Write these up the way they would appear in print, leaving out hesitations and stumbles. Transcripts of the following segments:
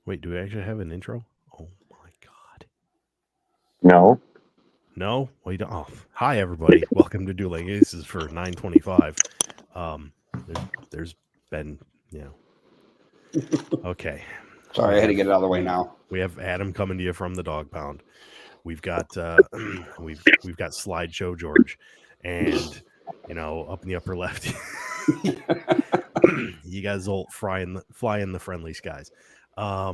Wait, do we actually have an intro? Oh my god. No. No? Well, you don't. Oh, hi everybody. Welcome to Dueling ACES for 925. There's been, okay. Sorry, I had to get it out of the way now. We have Adam coming to you from the dog pound. We've got we've got Slideshow George, and up in the upper left, you guys all fly in the friendly skies. How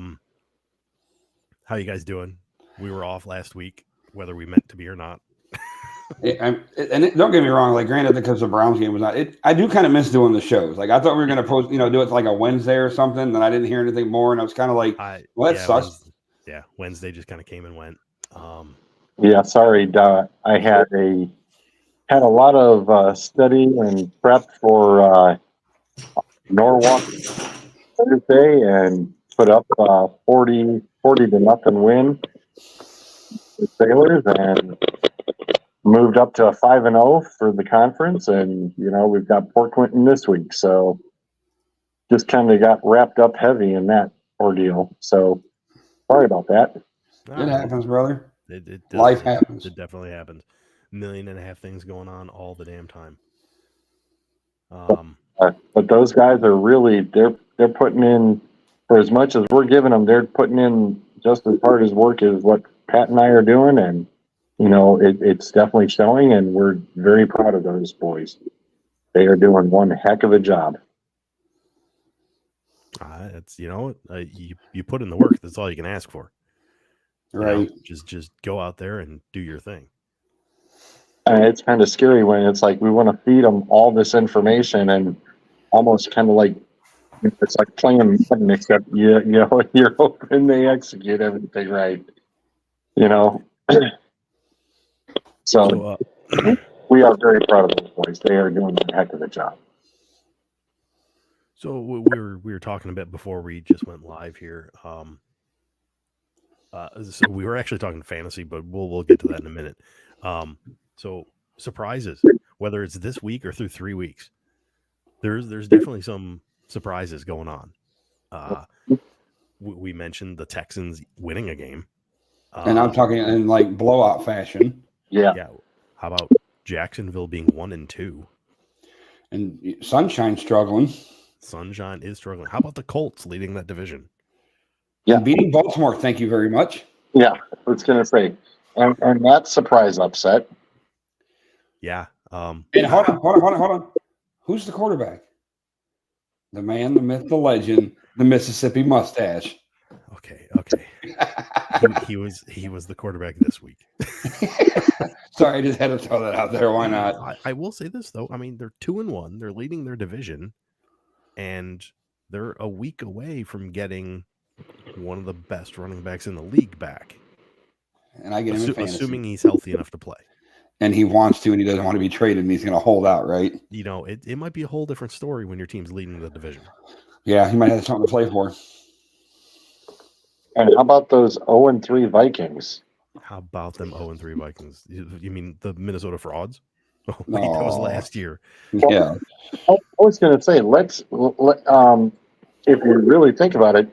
you guys doing? We were off last week, whether we meant to be or not. Don't get me wrong. Like, granted, because the Browns game was not. I do kind of miss doing the shows. Like, I thought we were going to post, do it like a Wednesday or something. And I didn't hear anything more, and I was kind of like, "Well, that sucks." Wednesday just kind of came and went. Yeah, sorry. I had a lot of study and prep for Norwalk Thursday, and put up 40 to nothing win the Sailors, and moved up to a 5-0 for the conference. And we've got Port Clinton this week, so just kind of got wrapped up heavy in that ordeal. So sorry about that. It happens, brother. It Life happens. It definitely happens. 1.5 million things going on all the damn time. But those guys are really they're putting in, for as much as we're giving them, they're putting in just as hard as work as what Pat and I are doing, and it's definitely showing, and we're very proud of those boys. They are doing one heck of a job. It's you put in the work. That's all you can ask for. Right. Just go out there and do your thing. It's kind of scary when it's like we want to feed them all this information, and almost kind of like it's like playing Madden, except you're hoping they execute everything right. So we are very proud of those boys. They are doing a heck of a job. So we were talking a bit before we just went live here. So we were actually talking fantasy, but we'll get to that in a minute. So surprises, whether it's this week or through 3 weeks, there's definitely some surprises going on. We mentioned the Texans winning a game, and I'm talking in like blowout fashion. Yeah. How about Jacksonville being 1-2, and Sunshine struggling? Sunshine is struggling. How about the Colts leading that division? Yeah, beating Baltimore. Thank you very much. Yeah, I was going to say, and that surprise upset. Yeah. And hold on. Who's the quarterback? The man, the myth, the legend, the Mississippi mustache. Okay. he was the quarterback this week. Sorry, I just had to throw that out there. Why not? I will say this though. I mean, they're 2-1. They're leading their division, and they're a week away from getting one of the best running backs in the league back. And I get him in fantasy. Assuming he's healthy enough to play. And he wants to, and he doesn't want to be traded, and he's going to hold out, right? It might be a whole different story when your team's leading the division. Yeah, he might have something to play for. And how about those 0-3 Vikings? How about them 0-3 Vikings? You mean the Minnesota Frauds? Oh, no. Wait, that was last year. Yeah. I was going to say, if you really think about it,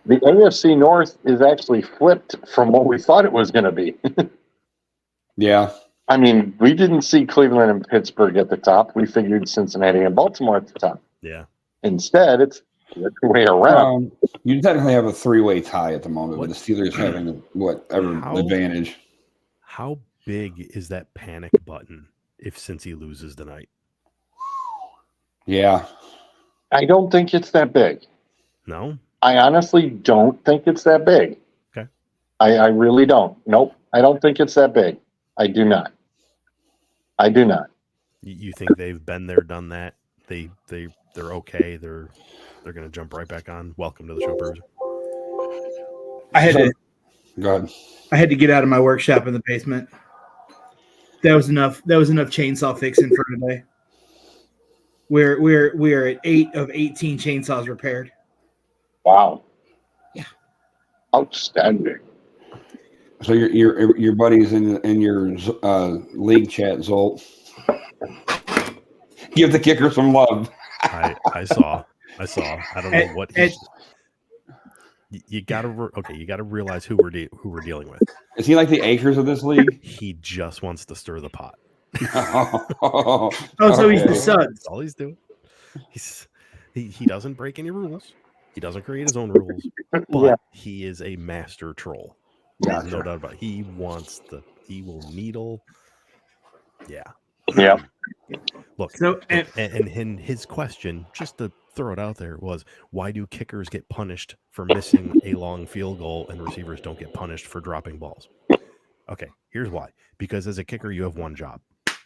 the AFC North is actually flipped from what we thought it was going to be. Yeah. I mean, we didn't see Cleveland and Pittsburgh at the top. We figured Cincinnati and Baltimore at the top. Yeah. Instead, it's the other way around. You technically have a 3-way tie at the moment, with the Steelers having advantage. How big is that panic button if Cincy loses tonight? Yeah. I don't think it's that big. No? I honestly don't think it's that big. Okay. I really don't. Nope. I don't think it's that big. I do not. You think they've been there, done that? They're okay. They're going to jump right back on. Welcome to the show, Bruce. Go ahead. I had to get out of my workshop in the basement. That was enough chainsaw fixing for today. We're at 8 of 18 chainsaws repaired. Wow. Yeah. Outstanding. So your buddies in your league chat, Zolt. Give the kicker some love. I saw. I don't know what. You gotta realize who we're dealing with. Is he like the Acres of this league? He just wants to stir the pot. Oh, so he's the okay. Suds. That's all he's doing. He doesn't break any rules. He doesn't create his own rules. But Yeah. he is a master troll. Gotcha. No doubt about it. He will needle. Yeah. Yeah. Look, So, and and his question, just to throw it out there, was why do kickers get punished for missing a long field goal and receivers don't get punished for dropping balls? Okay, here's why. Because as a kicker, you have one job.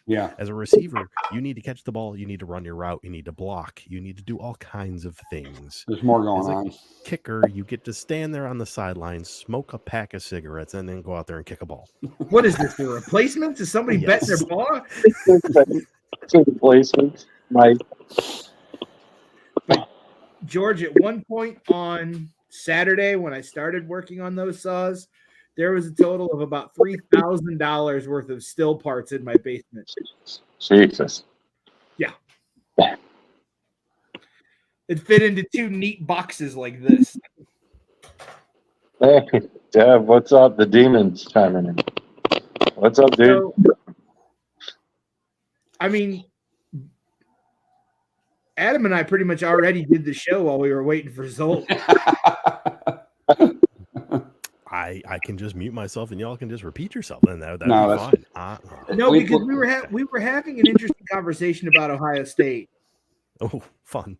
Yeah. As a receiver, you need to catch the ball, you need to run your route, you need to block, you need to do all kinds of things. There's more As going a on. kicker, you get to stand there on the sidelines, smoke a pack of cigarettes, and then go out there and kick a ball. what is this? The replacements? Is somebody betting Yes. their ball? To the placement, Mike. George, at one point on Saturday when I started working on those saws, there was a total of about $3,000 worth of still parts in my basement. Jesus. It fit into 2 neat boxes like this. Hey, Dev, what's up? The demons chiming in. What's up, dude? So, I mean, Adam and I pretty much already did the show while we were waiting for Zolt. I can just mute myself and y'all can just repeat yourself, and that'd No, be that's- fine. No, We- because we were having an interesting conversation about Ohio State Oh, fun.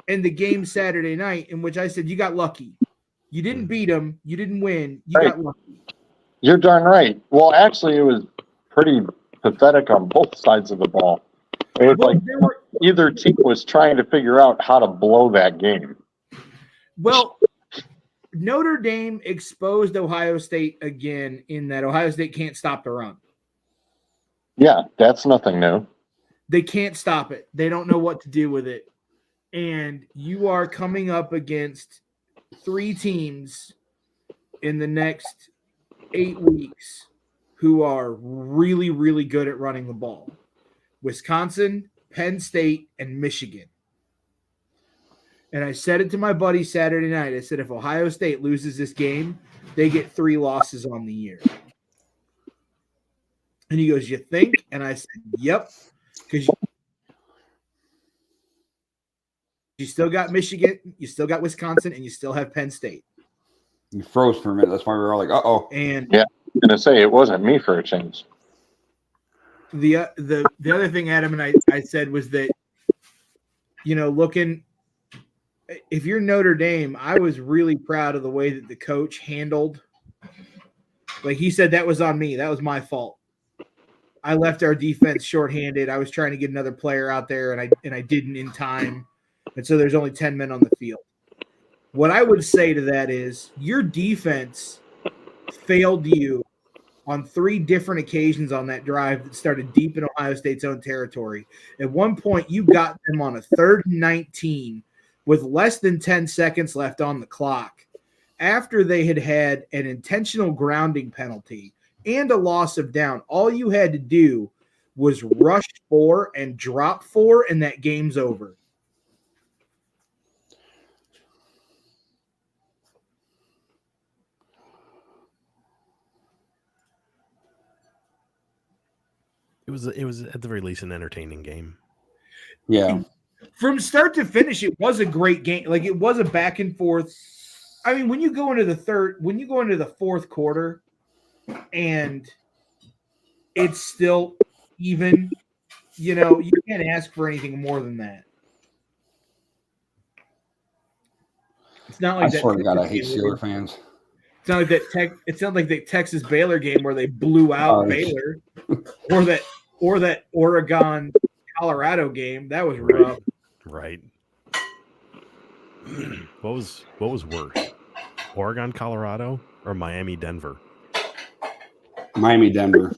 and the game Saturday night, in which I said you got lucky. You didn't beat them. You didn't win. You Right. got lucky. You're darn right. Well, actually, it was pretty pathetic on both sides of the ball. It was Well, like there were, either team was trying to figure out how to blow that game. well, Notre Dame exposed Ohio State again in that Ohio State can't stop the run. Yeah, that's nothing new. They can't stop it. They don't know what to do with it. And you are coming up against 3 teams in the next 8 weeks who are really, really good at running the ball. Wisconsin, Penn State, and Michigan. And I said it to my buddy Saturday night. I said, if Ohio State loses this game, they get 3 losses on the year. And he goes, you think? And I said, yep. Because you still got Michigan, you still got Wisconsin, and you still have Penn State. You froze for a minute. That's why we were all like, "Uh-oh." And I'm gonna say it wasn't me for a change. the other thing Adam and I said was that, you know, if you're Notre Dame, I was really proud of the way that the coach handled. Like he said, that was on me. That was my fault. I left our defense shorthanded. I was trying to get another player out there, and I didn't in time. And so there's only 10 men on the field. What I would say to that is your defense failed you on 3 different occasions on that drive that started deep in Ohio State's own territory. At one point, you got them on a 3rd and 19 with less than 10 seconds left on the clock after they had had an intentional grounding penalty and a loss of down. All you had to do was rush 4 and drop 4, and that game's over. It was at the very least an entertaining game. Yeah. From start to finish, it was a great game. Like it was a back and forth. I mean, when you go into the 4th quarter and it's still even, you know, you can't ask for anything more than that. It's not like I that. swear to God, I Texas hate game Steeler fans. It's not like that. It's not like the Texas Baylor game where they blew out Baylor, or that Oregon Colorado game. That was rough. Right. What was worse? Oregon, Colorado, or Miami, Denver? Miami, Denver.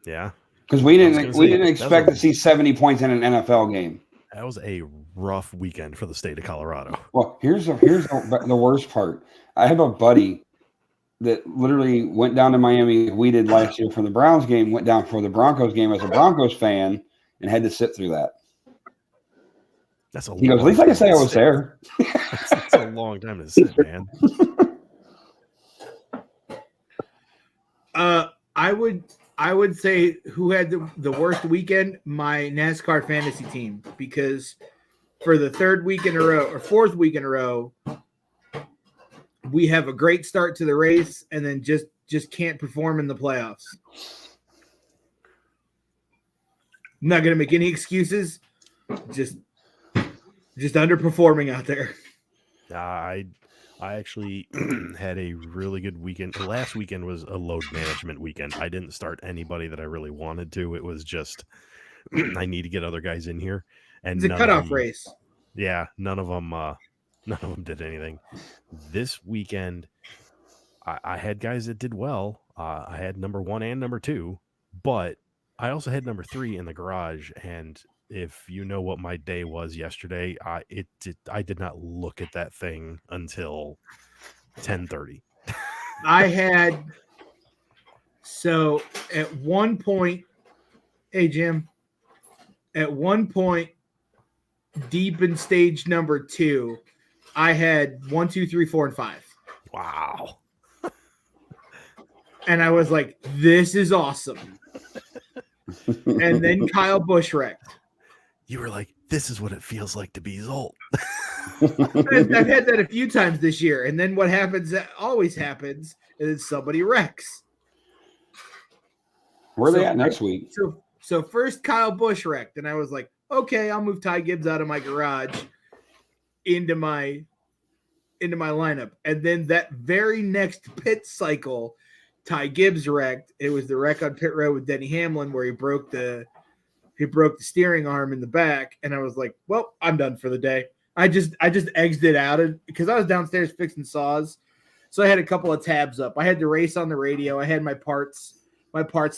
Yeah. Because we I was didn't gonna say, expect to see 70 points in an NFL game. That was a rough weekend for the state of Colorado. Well, here's the worst part. I have a buddy that literally went down to Miami. We did last year for the Browns game. Went down for the Broncos game as a Broncos fan and had to sit through that. That's a He goes, at least I can say I was there. That's a long time to sit, man. I would say who had the worst weekend? My NASCAR fantasy team, because for the third week in a row or fourth week in a row, we have a great start to the race and then just can't perform in the playoffs. I'm not going to make any excuses. Just underperforming out there. I actually had a really good weekend. The last weekend was a load management weekend. I didn't start anybody that I really wanted to. It was just I need to get other guys in here, and It's a cutoff race. Yeah, none of them did anything. This weekend, I had guys that did well. I had number 1 and number 2, but I also had number 3 in the garage. And if you know what my day was yesterday, I did not look at that thing until 10:30. I had so at one point, hey Jim, at one point deep in stage number 2, I had 1, 2, 3, 4, and 5. Wow. And I was like, this is awesome. And then Kyle Busch wrecked. You were like, this is what it feels like to be Zolt. I've had that a few times this year. And then what happens that always happens is somebody wrecks. Where are they at next week? So first Kyle Busch wrecked, and I was like, okay, I'll move Ty Gibbs out of my garage into my lineup. And then that very next pit cycle, Ty Gibbs wrecked. It was the wreck on pit road with Denny Hamlin where he broke the steering arm in the back, and I was like, well, I'm done for the day. I just exited out because I was downstairs fixing saws. So I had a couple of tabs up. I had the race on the radio. I had my parts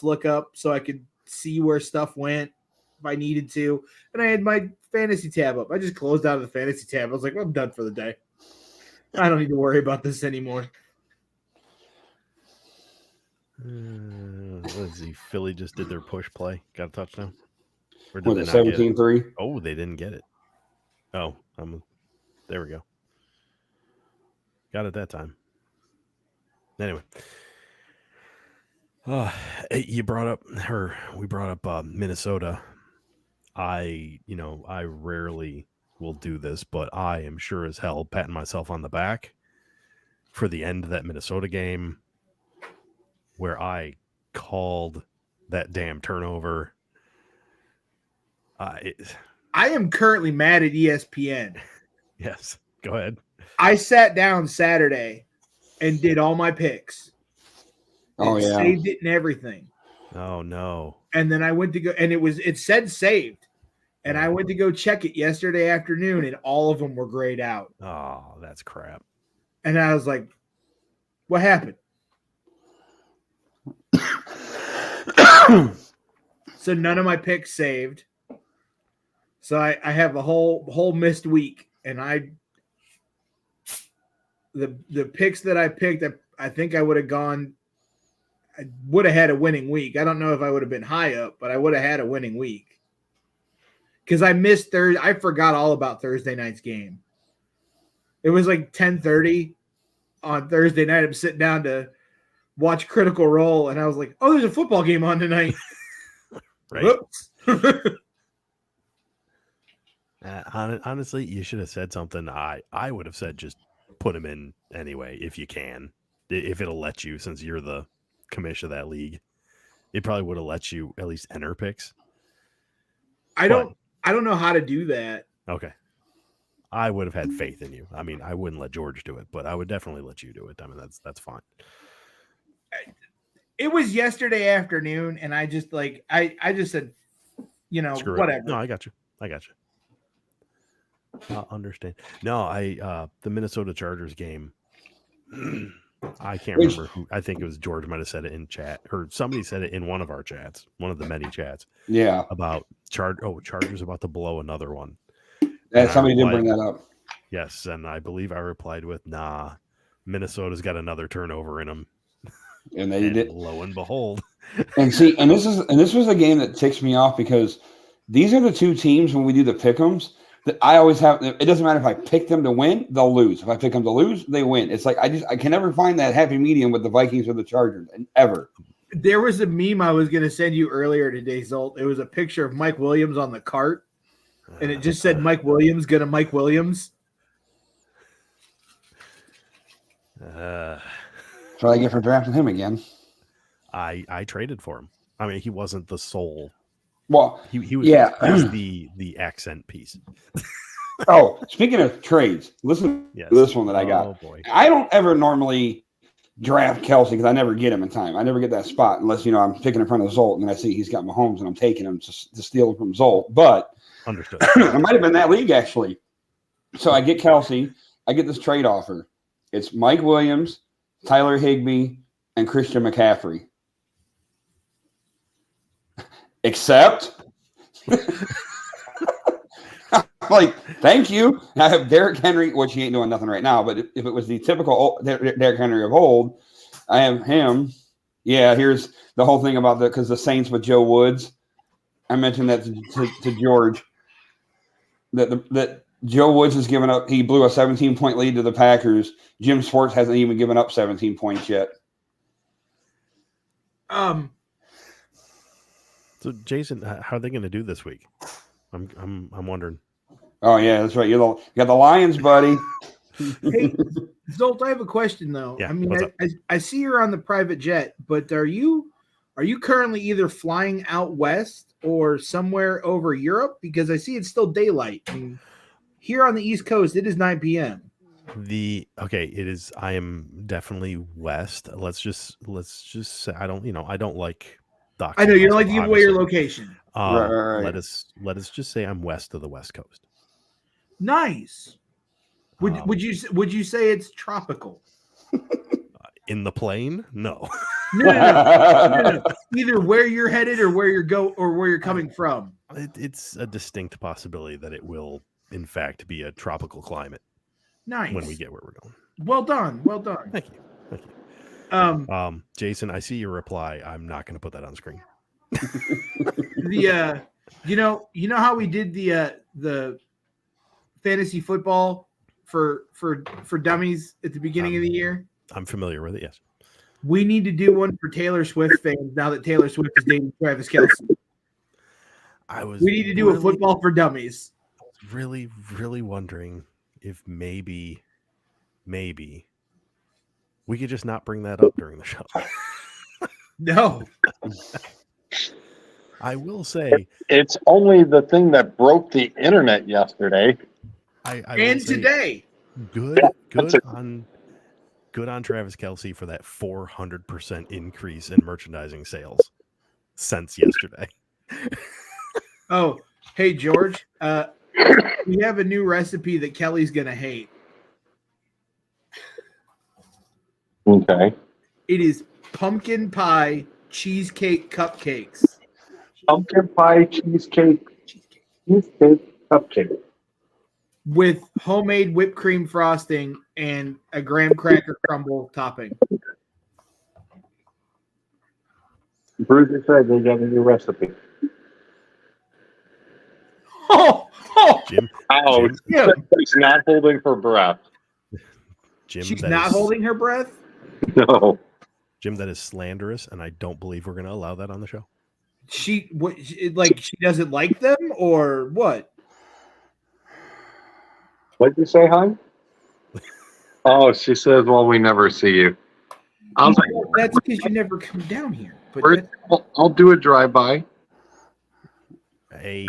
look up so I could see where stuff went if I needed to. And I had my fantasy tab up. I just closed out of the fantasy tab. I was like, well, I'm done for the day. I don't need to worry about this anymore. Let's see. Philly just did their push play. Got a touchdown. Or Was it 17-3? Oh, they didn't get it. Oh, there we go. Got it that time. Anyway. We brought up Minnesota. I rarely will do this, but I am sure as hell patting myself on the back for the end of that Minnesota game where I called that damn turnover. I am currently mad at ESPN. Yes, go ahead. I sat down Saturday and did all my picks. Oh yeah, saved it and everything. Oh no! And then I went to go, and it said saved, and I went to go check it yesterday afternoon, and all of them were grayed out. Oh, that's crap. And I was like, "What happened?" So none of my picks saved. So I have a whole missed week, and the picks that I picked, I think I would have gone. I would have had a winning week. I don't know if I would have been high up, but I would have had a winning week. Because I missed Thursday. I forgot all about Thursday night's game. It was like 10:30 on Thursday night. I'm sitting down to watch Critical Role, and I was like, oh, there's a football game on tonight. Right. Honestly, you should have said something. I would have said just put him in anyway if you can. If it'll let you, since you're the commish of that league, it probably would have let you at least enter picks. I don't know how to do that. Okay. I would have had faith in you. I mean, I wouldn't let George do it, but I would definitely let you do it. I mean, that's fine. It was yesterday afternoon, and I just said, Screw whatever. No, I got you. I understand. No, the Minnesota Chargers game. I can't remember who. I think it was George might have said it in chat, or somebody said it in one of our chats, one of the many chats. Yeah, about Chargers about to blow another one. And somebody did bring that up. Yes, and I believe I replied with, "Nah, Minnesota's got another turnover in them." And they did. Lo and behold. And see, and this was a game that ticks me off because these are the two teams when we do the pick'ems I always have. It doesn't matter if I pick them to win, they'll lose. If I pick them to lose, they win. It's like I can never find that happy medium with the Vikings or the Chargers, and ever. There was a meme I was going to send you earlier today, Zolt. It was a picture of Mike Williams on the cart, and it just said Mike Williams gonna Mike Williams. That's what I get for drafting him again. I traded for him. I mean, he wasn't the sole. Well, he was. Yeah, he was the accent piece. Oh, speaking of trades, listen to this one that I got. Oh boy. I don't ever normally draft Kelsey because I never get him in time. I never get that spot unless I'm picking in front of Zolt and I see he's got Mahomes and I'm taking him to steal him from Zolt. But Understood. it might have been that league actually. So I get Kelsey. I get this trade offer. It's Mike Williams, Tyler Higbee, and Christian McCaffrey. Except, like, thank you. I have Derrick Henry, which he ain't doing nothing right now. But if it was the typical Derrick Henry of old, I have him. Yeah, here's the whole thing about because the Saints with Joe Woods. I mentioned that to George that Joe Woods has given up. He blew a 17-point lead to the Packers. Jim Schwartz hasn't even given up 17 points yet. So, Jason, how are they going to do this week? I'm wondering. Oh yeah, that's right. You got the Lions, buddy. Hey, Zolt, I have a question though. Yeah, I mean, what's up? I see you're on the private jet, but are you currently either flying out west or somewhere over Europe? Because I see it's still daylight. I mean, here on the East Coast, it is 9 p.m. It is. I am definitely west. Let's just say I don't like. I know you don't like to give away your obviously. location. Right. Let us just say I'm west of the West Coast. Nice. Would you say it's tropical? In the plane? No. No. Either where you're headed or where you're coming from. It's a distinct possibility that it will, in fact, be a tropical climate. Nice. When we get where we're going. Well done. Thank you. Jason, I see your reply. I'm not going to put that on screen. You know how we did the fantasy football for dummies at the beginning of the year? I'm familiar with it. Yes. We need to do one for Taylor Swift fans now that Taylor Swift is dating Travis Kelce. We need to do a football for dummies. I was really, really wondering if maybe we could just not bring that up during the show. No. I will say it's only the thing that broke the internet yesterday. And today. Good on Travis Kelce for that 400% increase in merchandising sales since yesterday. Oh, hey George, we have a new recipe that Kelly's gonna hate. Okay. It is pumpkin pie cheesecake cupcakes. Pumpkin pie cheesecake cupcake. With homemade whipped cream frosting and a graham cracker crumble topping. Bruiser said they got a new recipe. Oh, Jim. She's not holding her breath. Jim, she's not holding her breath? No. Jim, that is slanderous, and I don't believe we're going to allow that on the show. She doesn't like them or what? What'd you say, hon? Oh, she says, well, we never see you. I was like, that's because you never come down here. But I'll do a drive-by. Hey,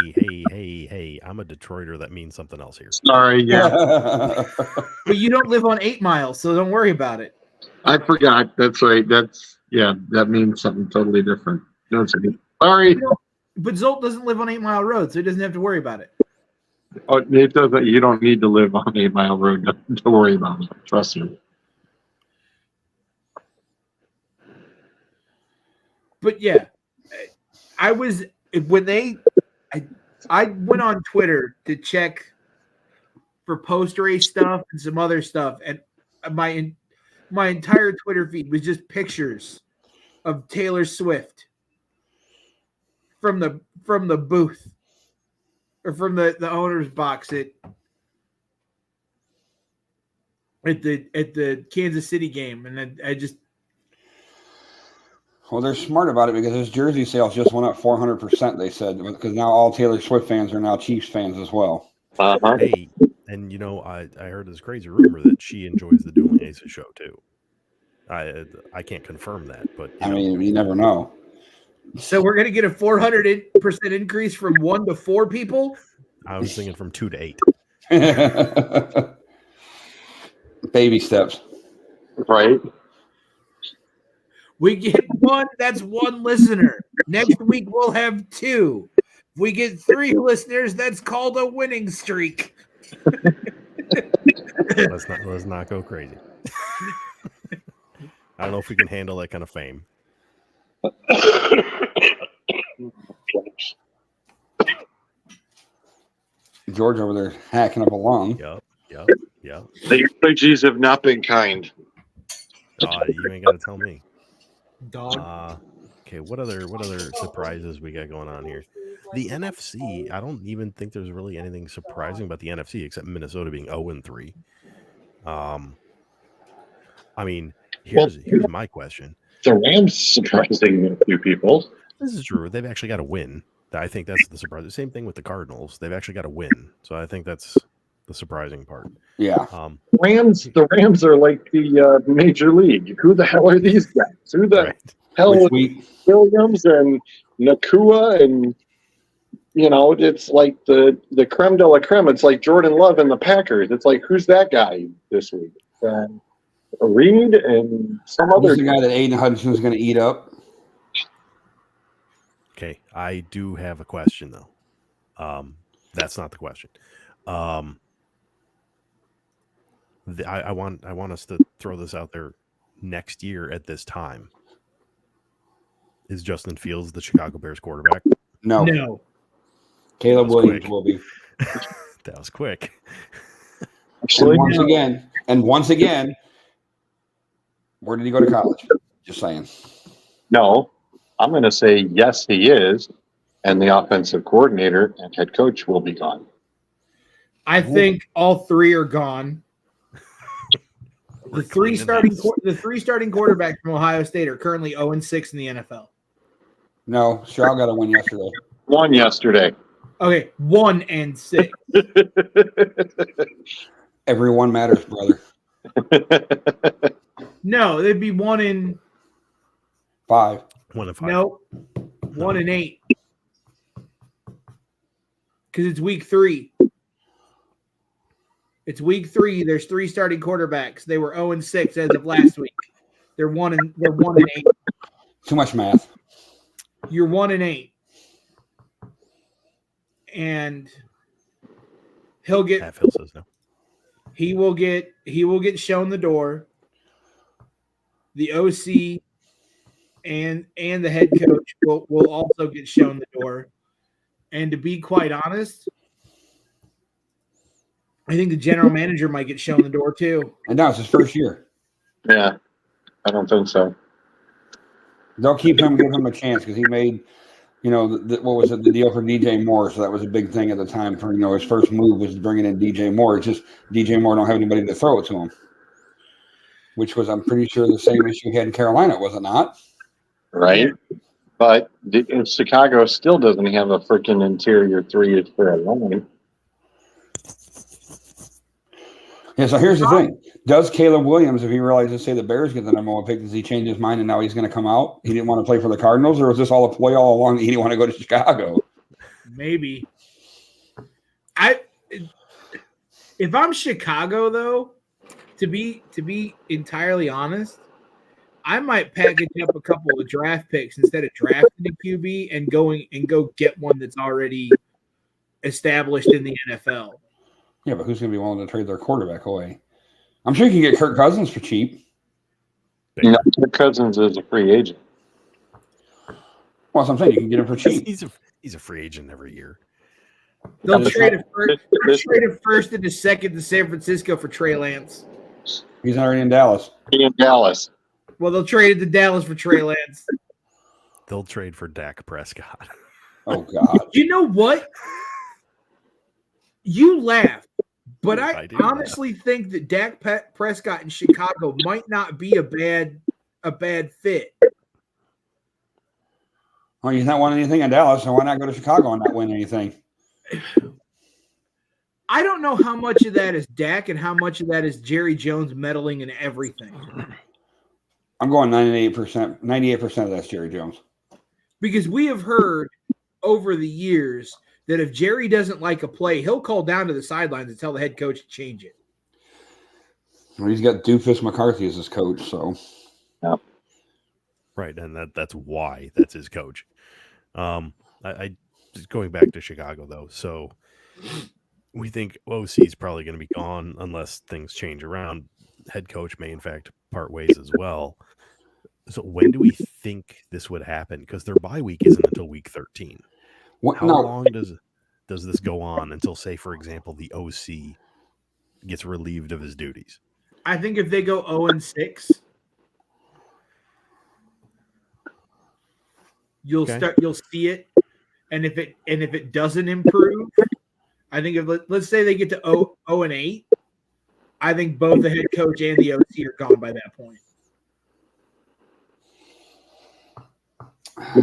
I'm a Detroiter. That means something else here. Sorry, yeah. But you don't live on 8 Miles, so don't worry about it. I forgot. That's right. That means something totally different. Sorry. But Zolt doesn't live on 8 Mile Road, so he doesn't have to worry about it. Oh, it doesn't. You don't need to live on 8 Mile Road to worry about it. Trust me. But yeah, I went on Twitter to check for post race stuff and some other stuff, and my entire Twitter feed was just pictures of Taylor Swift from the booth or from the owner's box at the Kansas City game, and I just. Well, they're smart about it because his jersey sales just went up 400%. They said because now all Taylor Swift fans are now Chiefs fans as well. Uh-huh. Hey, and I heard this crazy rumor that she enjoys the Dueling ACES show too. I can't confirm that, but I mean, you never know. So we're gonna get a 400% increase from 1 to 4 people. I was thinking from 2 to 8. Baby steps. Right. We get 1. That's 1 listener. Next week we'll have 2. If we get 3 listeners, that's called a winning streak. Let's not go crazy. I don't know if we can handle that kind of fame. George over there hacking up a lung. Yep. The emojis have not been kind. You ain't got to tell me. Dog. Okay, what other surprises we got going on here? The NFC, I don't even think there's really anything surprising about the NFC except Minnesota being 0-3. I mean, here's my question. The Rams surprising a few people. This is true. They've actually got to win. I think that's the surprise. The same thing with the Cardinals. They've actually got to win. So I think that's the surprising part. Yeah. The Rams are like the major league. Who the hell are these guys? Who the hell is Williams and Nakua and it's like the creme de la creme. It's like Jordan Love and the Packers. It's like who's that guy this week? Reed and some other. Who's the guy that Aiden Hudson was going to eat up? Okay, I do have a question though. That's not the question. I want us to throw this out there. Next year at this time, is Justin Fields the Chicago Bears quarterback? No. Caleb Williams quick. will be. That was quick. And once again, where did he go to college? Just saying. No, I'm going to say yes, he is, and the offensive coordinator and head coach will be gone. I think all 3 are gone. The three starting quarterbacks from Ohio State are currently 0-6 in the NFL. No, Stroud got a win yesterday. Won yesterday. Okay, 1-6. Every one matters, brother. No, they'd be 1-5. 5. 1-5. Nope, 1-8. Because it's week 3. It's week 3. There's 3 starting quarterbacks. They were 0-6 as of last week. They're 1-8. Too much math. You're 1-8. And he'll get. Half Hill says no. He will get shown the door. The OC and the head coach will also get shown the door. And to be quite honest, I think the general manager might get shown the door too. And now it's his first year. Yeah, I don't think so. They'll give him a chance because he made, what was it, the deal for DJ Moore. So that was a big thing at the time for, his first move was bringing in DJ Moore. It's just DJ Moore don't have anybody to throw it to him, which was, I'm pretty sure, the same issue he had in Carolina, was it not? Right. But Chicago still doesn't have a freaking interior 3 for a line. Yeah, so here's the thing. Does Caleb Williams, if he realizes, say, the Bears get the number 1 pick, does he change his mind and now he's going to come out? He didn't want to play for the Cardinals, or was this all a ploy all along that he didn't want to go to Chicago? Maybe. If I'm Chicago, though, to be entirely honest, I might package up a couple of draft picks instead of drafting a QB and go get one that's already established in the NFL. Yeah, but who's going to be willing to trade their quarterback away? I'm sure you can get Kirk Cousins for cheap. No, Kirk Cousins is a free agent. Well, that's what I'm saying. You can get him for cheap. He's a free agent every year. They'll trade a first and a second to San Francisco for Trey Lance. He's already in Dallas. In Dallas. Well, they'll trade it to Dallas for Trey Lance. They'll trade for Dak Prescott. Oh, God. You know what? You laugh, but Yes, I I do laugh. honestly think that Dak Prescott in Chicago might not be a bad fit. Well, he's not won anything in Dallas, so why not go to Chicago and not win anything? I don't know how much of that is Dak and how much of that is Jerry Jones meddling in everything. I'm going 98%. 98% of that's Jerry Jones. Because we have heard over the years that if Jerry doesn't like a play, he'll call down to the sidelines and tell the head coach to change it. Well, he's got Doofus McCarthy as his coach, so. Yeah. Right, and that's why that's his coach. I just going back to Chicago though, so we think OC is probably going to be gone unless things change around. Head coach may in fact part ways as well. So when do we think this would happen? Because their bye week isn't until week 13. How long does this go on until, say, for example, the OC gets relieved of his duties? I think if they go 0-6, you'll see it, and if it doesn't improve, I think if let's say they get to 0-8, I think both the head coach and the OC are gone by that point.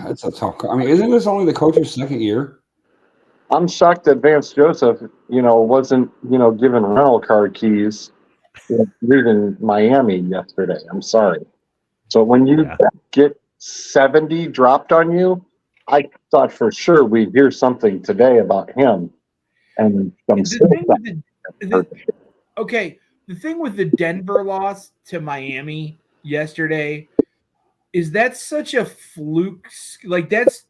That's a tough. I mean, isn't this only the coach's second year? I'm shocked that Vance Joseph, wasn't, given rental car keys leaving Miami yesterday. I'm sorry. So when you get 70 dropped on you, I thought for sure we'd hear something today about him. And the thing with the Denver loss to Miami yesterday is that's such a fluke. Like, that's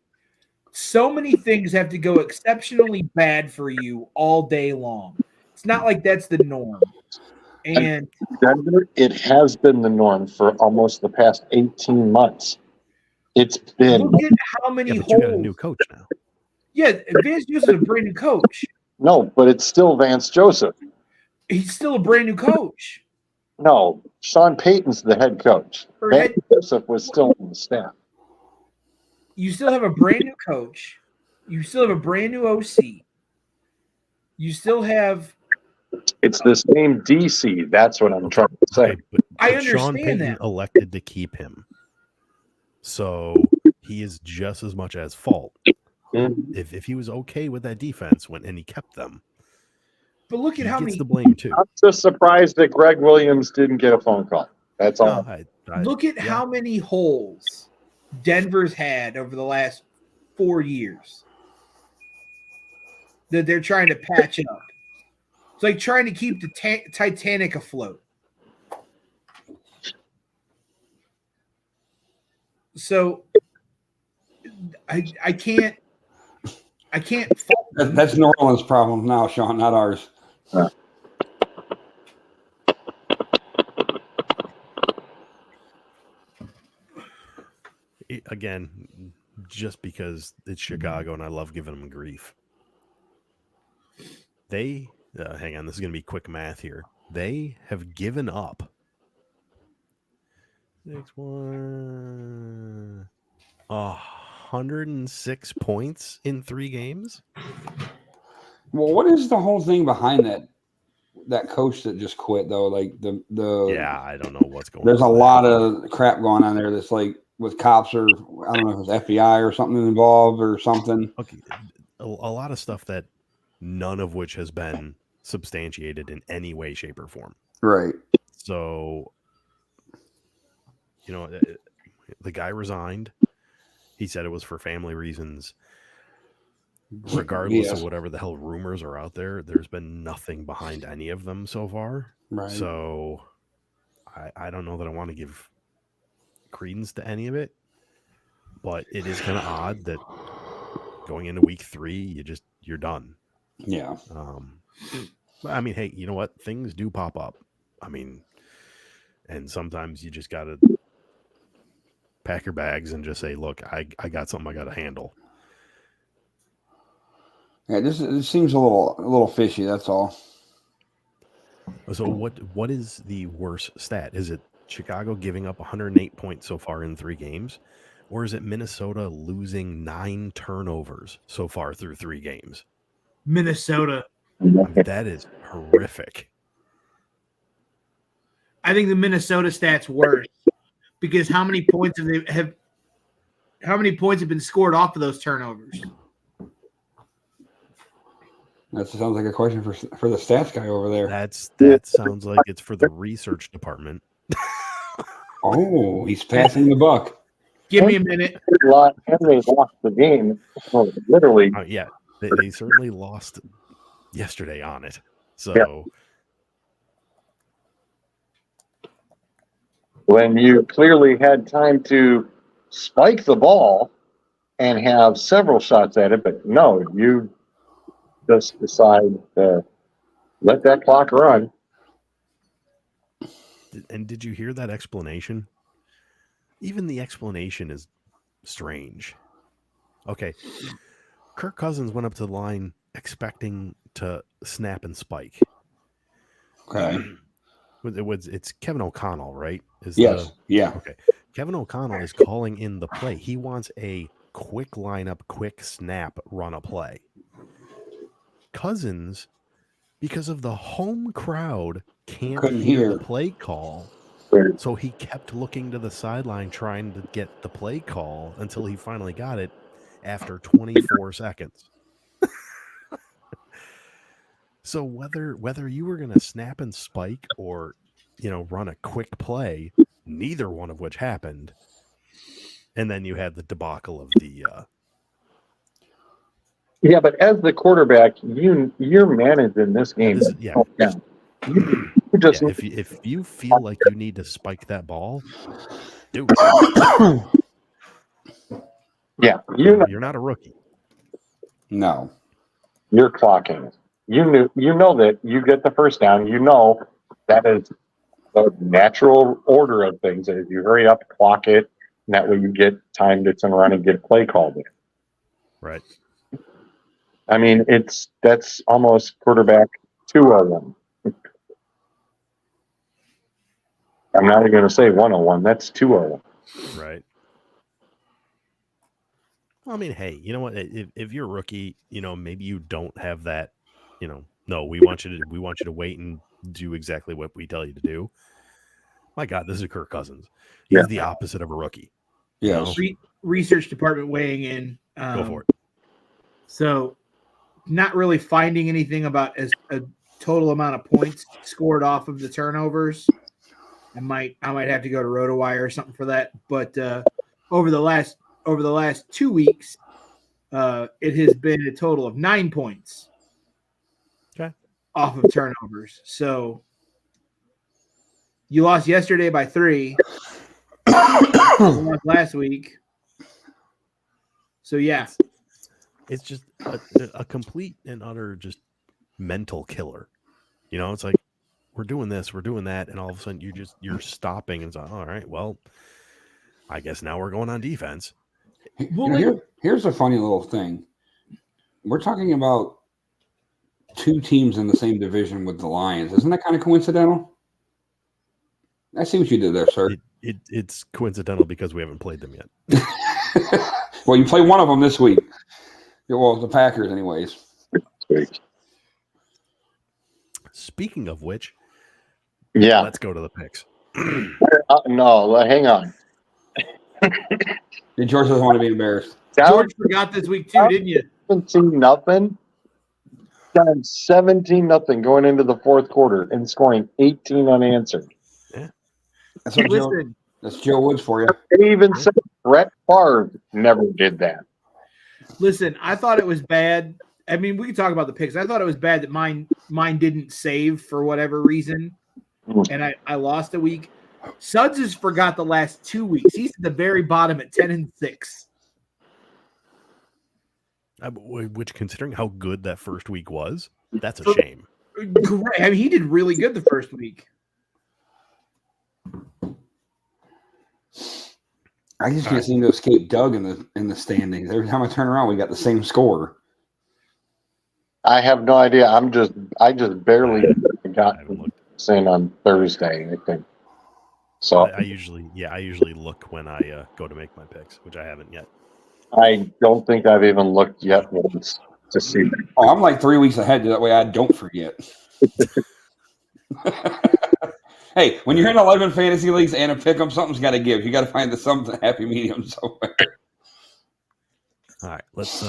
so many things have to go exceptionally bad for you all day long. It's not like that's the norm. And Denver, it has been the norm for almost the past 18 months. It's been. Look at how many holes. You got a new coach now. Yeah, Vance Joseph is a brand new coach. No, but it's still Vance Joseph. He's still a brand new coach. No, Sean Payton's the head coach. Vance Joseph was still on the staff. You still have a brand new coach. You still have a brand new OC. You still have. It's the same DC. That's what I'm trying to say. But I understand Sean Payton that. elected to keep him, so he is just as much as fault. Mm-hmm. If he was okay with that defense and he kept them, but look at how many the blame too. I'm just surprised that Greg Williams didn't get a phone call. That's all. Look at how many holes Denver's had over the last 4 years that they're trying to patch up. It's like trying to keep the Titanic afloat. So I can't. That's New Orleans' problem now, Sean, not ours. Again, just because it's Chicago and I love giving them grief. They, hang on, this is going to be quick math here. They have given up 106 points in 3 games. Well, what is the whole thing behind that coach that just quit though? Like the I don't know what's going on. There's a lot of crap going on there that's like with cops or I don't know if it's FBI or something involved or something. Okay, a lot of stuff that none of which has been substantiated in any way, shape, or form. Right. So, the guy resigned. He said it was for family reasons. Regardless of whatever the hell rumors are out there, there's been nothing behind any of them so far. Right. So, I don't know that I want to give credence to any of it, but it is kind of odd that going into week 3, you're done. Yeah. I mean, hey, you know what? Things do pop up. I mean, and sometimes you just got to pack your bags and just say, look, I got something I got to handle. Yeah, it seems a little fishy, that's all. So what is the worst stat? Is it Chicago giving up 108 points so far in 3 games? Or is it Minnesota losing 9 turnovers so far through 3 games? Minnesota. That is horrific. I think the Minnesota stats worse because how many points have been scored off of those turnovers? That sounds like a question for the stats guy over there. That sounds like it's for the research department. Oh, he's passing the buck. Give me a minute. And they lost the game. Literally. Yeah, they certainly lost yesterday on it. So when you clearly had time to spike the ball and have several shots at it, but no, you just decide to let that clock run. And did you hear that explanation? Even the explanation is strange. Okay. Kirk Cousins went up to the line expecting to snap and spike. Okay. It's Kevin O'Connell, right? Yes. Yeah. Okay. Kevin O'Connell is calling in the play. He wants a quick lineup, quick snap, run a play. Cousins, because of the home crowd, couldn't hear the play call. So he kept looking to the sideline trying to get the play call until he finally got it after 24 seconds. So whether you were going to snap and spike or, run a quick play, neither one of which happened. And then you had the debacle of the Yeah, but as the quarterback, you're managing this game. You just if you feel like you need to spike that ball, do it. Yeah, you're not a rookie. No, you're clocking. You know that you get the first down. You know that is the natural order of things. Is you hurry up, clock it, and that way you get time to turn around and get play called in. Right. I mean, that's almost quarterback 201. I'm not even going to say 101. That's 201. Right. I mean, hey, you know what? If you're a rookie, maybe you don't have that. No, we want you to wait and do exactly what we tell you to do. My God, this is Kirk Cousins. He's the opposite of a rookie. Yeah. Research department weighing in. Go for it. So, not really finding anything about a total amount of points scored off of the turnovers. I might have to go to RotoWire or something for that. But over the last 2 weeks, it has been a total of 9 points. Okay. Off of turnovers. So you lost yesterday by 3. You lost last week. So yeah. It's just a complete and utter just mental killer. It's like we're doing this, we're doing that, and all of a sudden you're stopping and it's like, all right, well, I guess now we're going on defense. Here's a funny little thing. We're talking about 2 teams in the same division with the Lions. Isn't that kind of coincidental? I see what you did there, sir. It's coincidental because we haven't played them yet. Well, you play one of them this week. Well, the Packers, anyways. Speaking of which, let's go to the picks. No, hang on. George doesn't want to be embarrassed. George forgot this week too, didn't you? 17-0. Down 17-0 going into the fourth quarter and scoring 18 unanswered. Yeah, that's Joe Woods for you. They even said Brett Favre never did that. Listen, I thought it was bad. I mean, we can talk about the picks. I thought it was bad that mine didn't save for whatever reason, and I lost a week. Suds has forgot the last 2 weeks. He's at the very bottom at 10-6. Which, considering how good that first week was, that's a shame. Correct. I mean, he did really good the first week. I just can't seem to escape Doug in the standings. Every time I turn around, we got the same score. I have no idea. I just barely got in on Thursday, I think. So I usually look when I go to make my picks, which I haven't yet. I don't think I've even looked yet once. to see that. Oh, I'm like 3 weeks ahead. That way I don't forget. Hey, when you're in 11 fantasy leagues and a pick'em, something's got to give. You got to find the happy medium somewhere. All right, let's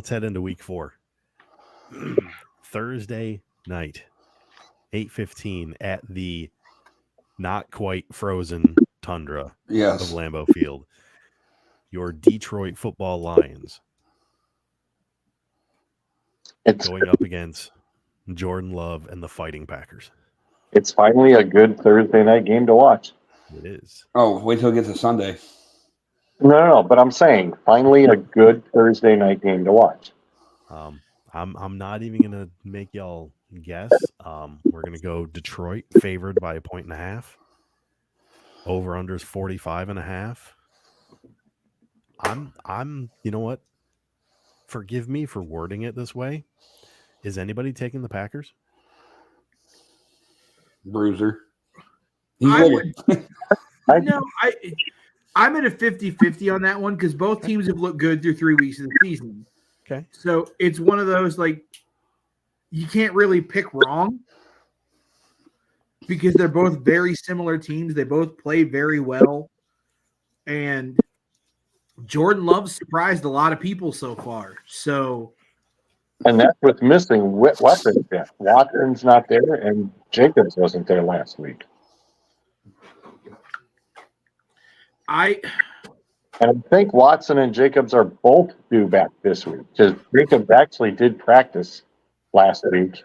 head into week 4. Thursday night, 8:15 at the not quite frozen tundra of Yes. Lambeau Field. Your Detroit Football Lions It's going up against Jordan Love and the Fighting Packers. it's finally a good Thursday night game to watch. It is. Oh, wait till it gets to Sunday. No, but I'm saying finally a good Thursday night game to watch. I'm not even gonna make y'all guess. We're gonna go Detroit favored by 1.5. Over under is 45.5. I'm you know what? Forgive me for wording it this way. Is anybody taking the Packers? Bruiser. I'm at a 50-50 on that one because both teams have looked good through 3 weeks of the season. Okay. So it's one of those, like, you can't really pick wrong because they're both very similar teams. They both play very well. And Jordan Love surprised a lot of people so far. So, And that's with missing weapons. Watson's not there, and Jacobs wasn't there last week. I think Watson and Jacobs are both due back this week because Jacobs actually did practice last week,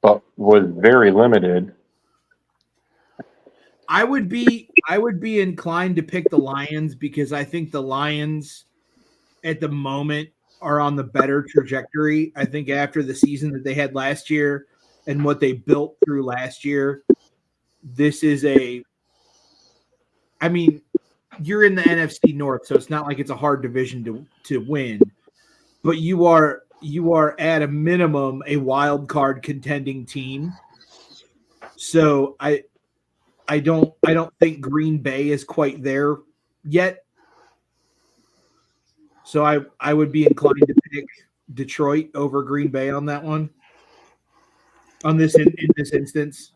but was very limited. I would be inclined to pick the Lions because I think the Lions at the moment are on the better trajectory. I think after the season that they had last year and what they built through last year, this is you're in the NFC North, so it's not like it's a hard division to win, but you are at a minimum a wild card contending team. So I don't think Green Bay is quite there yet. So I would be inclined to pick Detroit over Green Bay on that one. In this instance.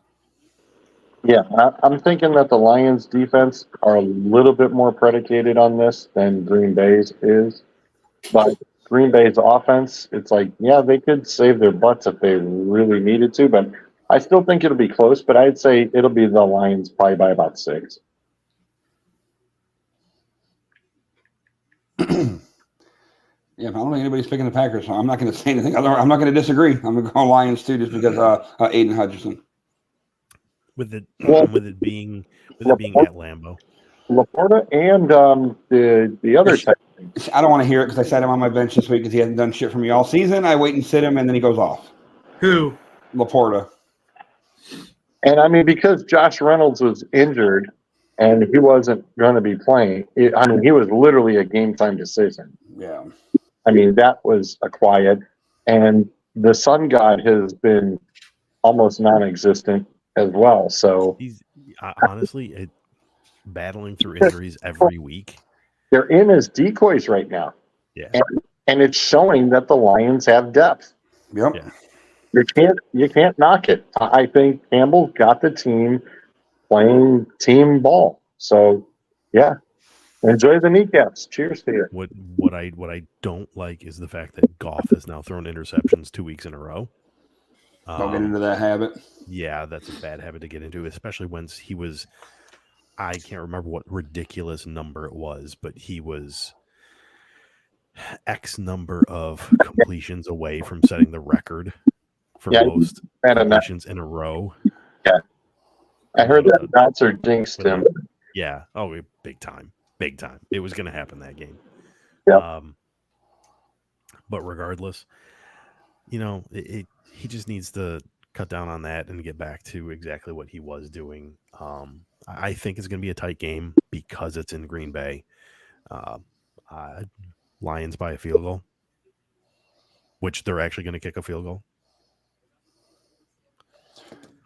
Yeah, I'm thinking that the Lions' defense are a little bit more predicated on this than Green Bay's is. But Green Bay's offense, it's like, yeah, they could save their butts if they really needed to, but I still think it'll be close, but I'd say it'll be the Lions probably by about 6. Yeah, I don't think anybody's picking the Packers, so I'm not going to say anything. I'm not going to disagree. I'm going to go Lions too, just because Aiden Hutchinson. With it being at Lambeau. Laporta and the other type. I don't want to hear it because I sat him on my bench this week because he hasn't done shit for me all season. I wait and sit him, and then he goes off. Who? Laporta. And I mean, because Josh Reynolds was injured and he wasn't going to be playing, he was literally a game time decision. Yeah. I mean, that was a quiet. And the sun god has been almost non existent as well. So he's honestly battling through injuries every week. They're in as decoys right now. Yeah. And it's showing that the Lions have depth. Yep. Yeah. You can't knock it. I think Campbell's got the team playing team ball. So yeah. Enjoy the kneecaps. Cheers to you. What I don't like is the fact that Goff has now thrown interceptions 2 weeks in a row. Don't get into that habit. Yeah, that's a bad habit to get into, especially when he was, I can't remember what ridiculous number it was, but he was X number of completions away from setting the record for most completions in a row. Yeah. I heard that Notzer jinxed him. Yeah. Oh, big time. Big time. It was going to happen that game. Yeah. But regardless, he just needs to cut down on that and get back to exactly what he was doing. I think it's going to be a tight game because it's in Green Bay. Lions by a field goal, which they're actually going to kick a field goal.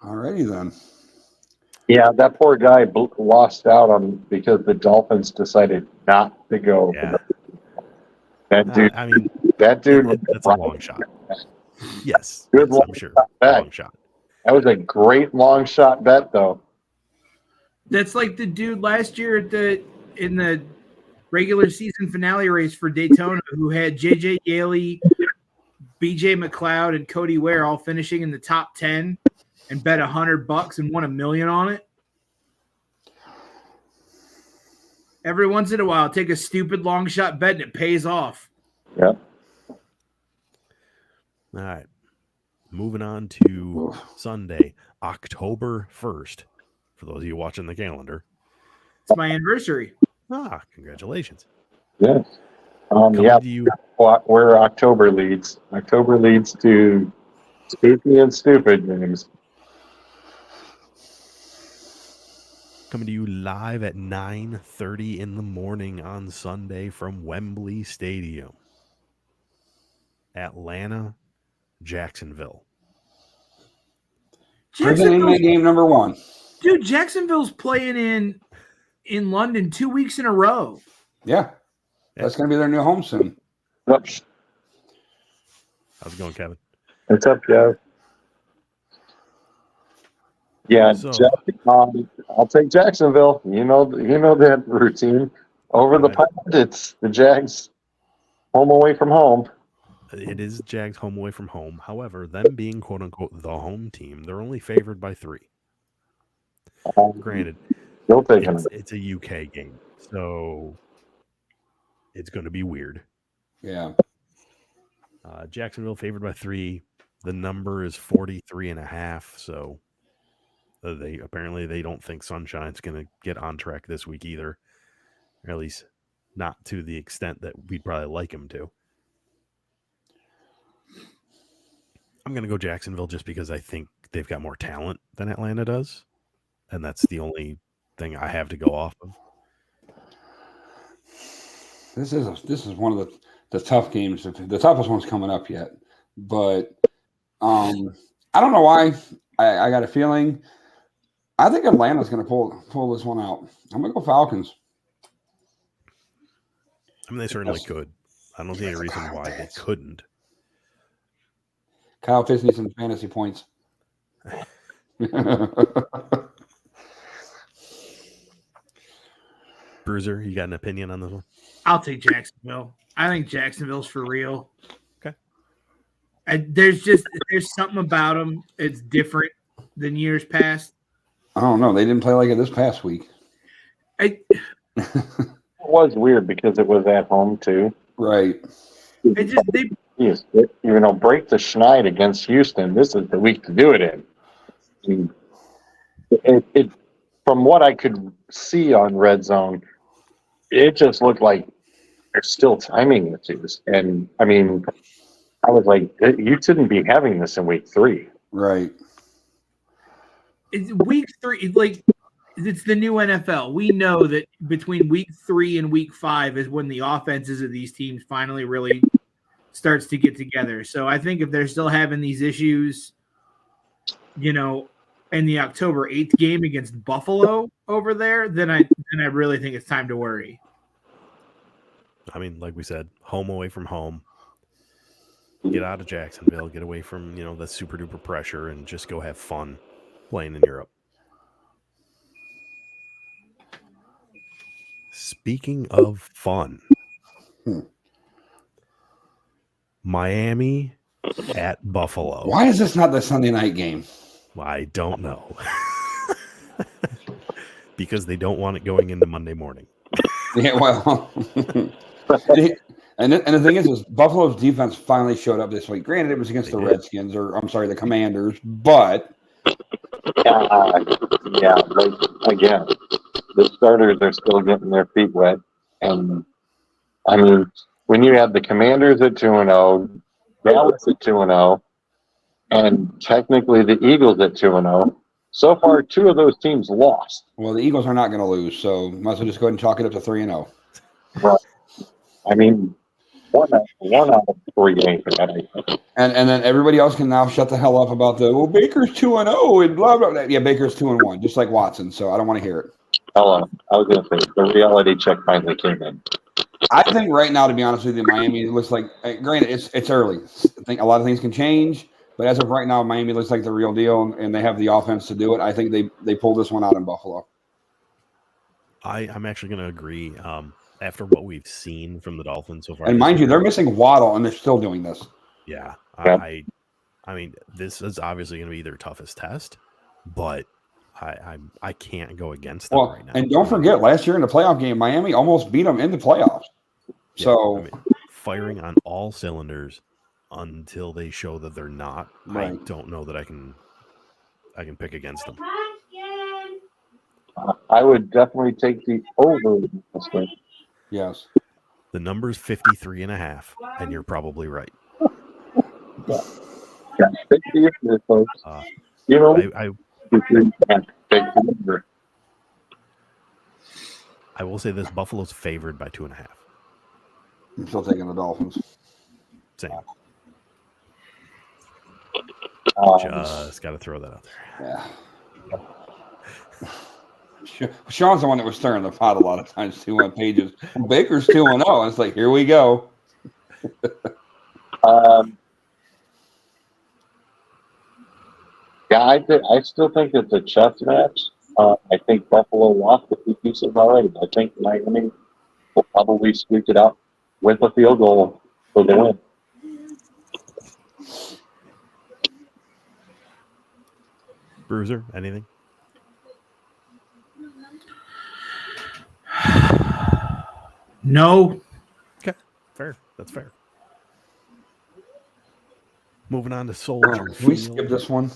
Alrighty then. Yeah, that poor guy lost out on because the Dolphins decided not to go. Yeah. That dude. I mean, That dude was That's a long shot. Yes, Good yes, I'm sure. bet. Long shot. That was a great long shot bet, though. That's like the dude last year in the regular season finale race for Daytona who had JJ Yaley, BJ McLeod, and Cody Ware all finishing in the top 10 and bet $100 and won $1 million on it. Every once in a while, take a stupid long shot bet and it pays off. Yeah. All right. Moving on to Sunday, October 1st. For those of you watching the calendar. It's my anniversary. Congratulations. Yes. Coming to you. Where October leads. October leads to spooky and stupid names. Coming to you live at 9:30 in the morning on Sunday from Wembley Stadium. Atlanta, Jacksonville. Presenting that game number 1. Dude, Jacksonville's playing in London 2 weeks in a row. Yeah. That's going to be their new home soon. Oops. How's it going, Kevin? What's up, Jeff? Yeah, So- I'll take Jacksonville. You know that routine. Over the Right. pond, it's the Jags home away from home. It is Jags home away from home. However, them being quote unquote the home team, they're only favored by 3. Granted, Still taking it. it's a UK game, so it's going to be weird. Yeah. Jacksonville favored by 3. The number is 43.5. So they don't think Sunshine's going to get on track this week either, or at least not to the extent that we'd probably like him to. I'm going to go Jacksonville just because I think they've got more talent than Atlanta does, and that's the only thing I have to go off of. This is one of the tough games. The toughest one's coming up yet, but I don't know why. I got a feeling. I think Atlanta's going to pull this one out. I'm going to go Falcons. I mean, they certainly could. I don't see any reason why they couldn't. Kyle Pitts needs some fantasy points. Bruiser, you got an opinion on this one? I'll take Jacksonville. I think Jacksonville's for real. Okay. There's something about them. It's different than years past. I don't know. They didn't play like it this past week. It was weird because it was at home too. Right. Yes, break the schneid against Houston. This is the week to do it in. It from what I could see on Red Zone, it just looked like they're still timing issues. And I mean, I was like, you shouldn't be having this in week 3. Right. It's week 3, like it's the new NFL. We know that between week 3 and week 5 is when the offenses of these teams finally really starts to get together. So I think if they're still having these issues, in the October 8th game against Buffalo over there, then I really think it's time to worry. I mean, like we said, home away from home. Get out of Jacksonville, get away from, the super duper pressure, and just go have fun playing in Europe. Speaking of fun, Miami at Buffalo. Why is this not the Sunday night game? I don't know. Because they don't want it going into Monday morning. Yeah, well, and the thing is Buffalo's defense finally showed up this week. Granted, it was against the Redskins, or I'm sorry, the Commanders, but Again, the starters are still getting their feet wet, and I mean, when you have the Commanders at 2-0, Dallas at 2-0, and technically the Eagles at 2-0. So far, 2 of those teams lost. Well, the Eagles are not going to lose, so might as well just go ahead and chalk it up to 3-0. Right. I mean, one out of 3 games for that. I think. And then everybody else can now shut the hell up about Baker's 2-0 and blah blah blah. Yeah, Baker's 2-1, just like Watson. So I don't want to hear it. Hold on, I was going to say the reality check finally came in. I think right now, to be honest with you, Miami looks like. Granted, it's early. I think a lot of things can change, but as of right now, Miami looks like the real deal, and they have the offense to do it. I think they pulled this one out in Buffalo. I'm actually going to agree. After what we've seen from the Dolphins so far, And this mind you, year, they're missing Waddle, and they're still doing this. yeah, Yeah. I mean, this is obviously going to be their toughest test, but I can't go against them right now. And don't forget, last year in the playoff game, Miami almost beat them in the playoffs. Yeah, So, I mean, firing on all cylinders until they show that they're not. Right. I don't know that I can pick against them. I would definitely take the over in this one. yes. The number's 53.5, and you're probably right. Yeah, take the over, folks. I Take the over. I will say this: Buffalo's favored by 2.5. I'm still taking the Dolphins. Same. Just got to throw that out there. Yeah. Sean's the one that was stirring the pot a lot of times too on pages. Baker's 2-0. It's like, here we go. Yeah, I still think it's a chess match. I think Buffalo lost a few pieces already. I think Miami will probably squeak it out with a field goal for the win. Bruiser, anything? No. Okay, fair. That's fair. Moving on to Soldier Can we Field. skip this one?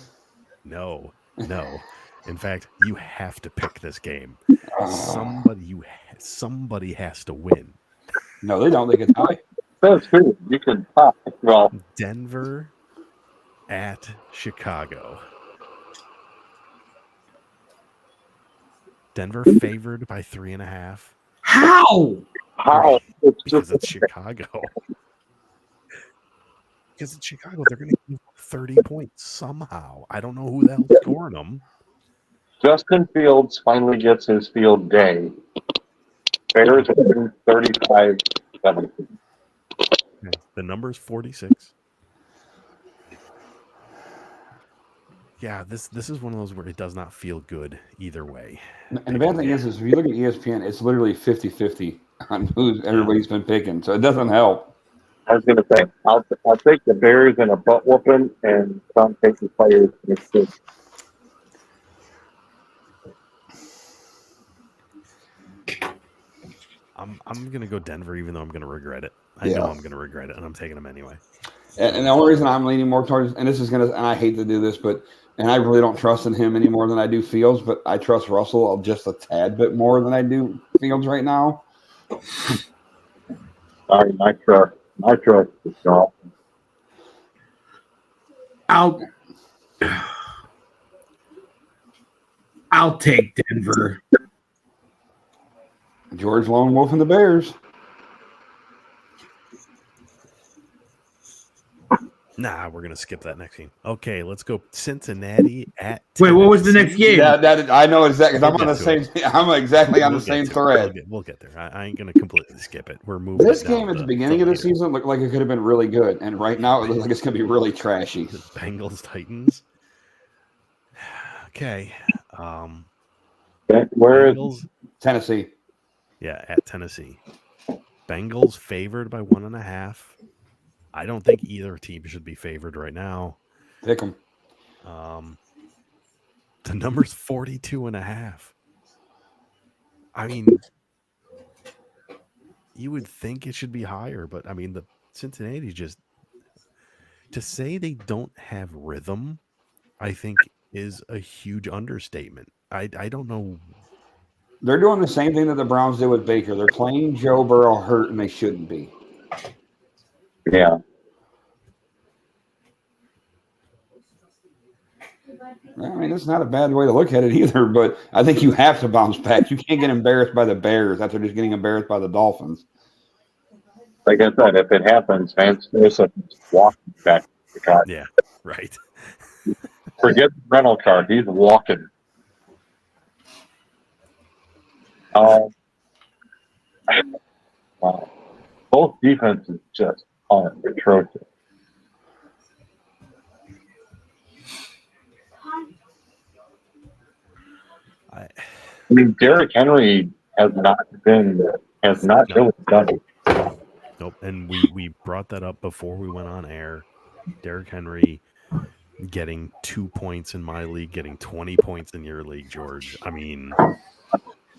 No. In fact, you have to pick this game. Oh. Somebody has to win. No, they don't. They can tie. That's true. You can pop. Well, Denver at Chicago. Denver favored by 3.5. How? Because it's Chicago. Because it's Chicago, they're going to give 30 points somehow. I don't know who the hell's scoring them. Justin Fields finally gets his field day. Bears win 35-17. Okay. The number's 46. Yeah, this is one of those where it does not feel good either way. And the bad thing is if you look at ESPN, it's literally 50-50 on who everybody's been picking. So it doesn't help. I was going to say, I'll take the Bears in a butt whooping, and some take the players next week. I'm going to go Denver, even though I'm going to regret it. I know I'm going to regret it, and I'm taking them anyway. And the only reason I'm leaning more towards, and this is going to, and I hate to do this, and I really don't trust in him any more than I do Fields, but I trust Russell just a tad bit more than I do Fields right now. Sorry, my trust is gone. I'll take Denver. George Lone Wolf and the Bears. Nah, we're going to skip that next game. Okay, let's go Cincinnati at Wait, what was the next game? Yeah, I know exactly. I'm on the same. I'm exactly on the same thread. We'll get there. I ain't going to completely skip it. We're moving. This game at the beginning of the season looked like it could have been really good, and right now it looks like it's going to be really trashy. Bengals Titans. Okay. Where Bengals, Tennessee? Yeah, at Tennessee. Bengals favored by 1.5. I don't think either team should be favored right now. Pick them. The number's 42.5. I mean, you would think it should be higher, but I mean, the Cincinnati just to say they don't have rhythm, I think is a huge understatement. I don't know. They're doing the same thing that the Browns did with Baker. They're playing Joe Burrow hurt, and they shouldn't be. Yeah. I mean, it's not a bad way to look at it either, but I think you have to bounce back. You can't get embarrassed by the Bears after just getting embarrassed by the Dolphins. Like I said, if it happens, Vance Joseph is walking back to the car. Yeah, right. Forget the rental car. He's walking. Wow. both defenses just are atrocious. I mean, Derrick Henry has not really done it. nope. And we brought that up before we went on air. Derrick Henry getting 2 points in my league, getting 20 points in your league, George. I mean,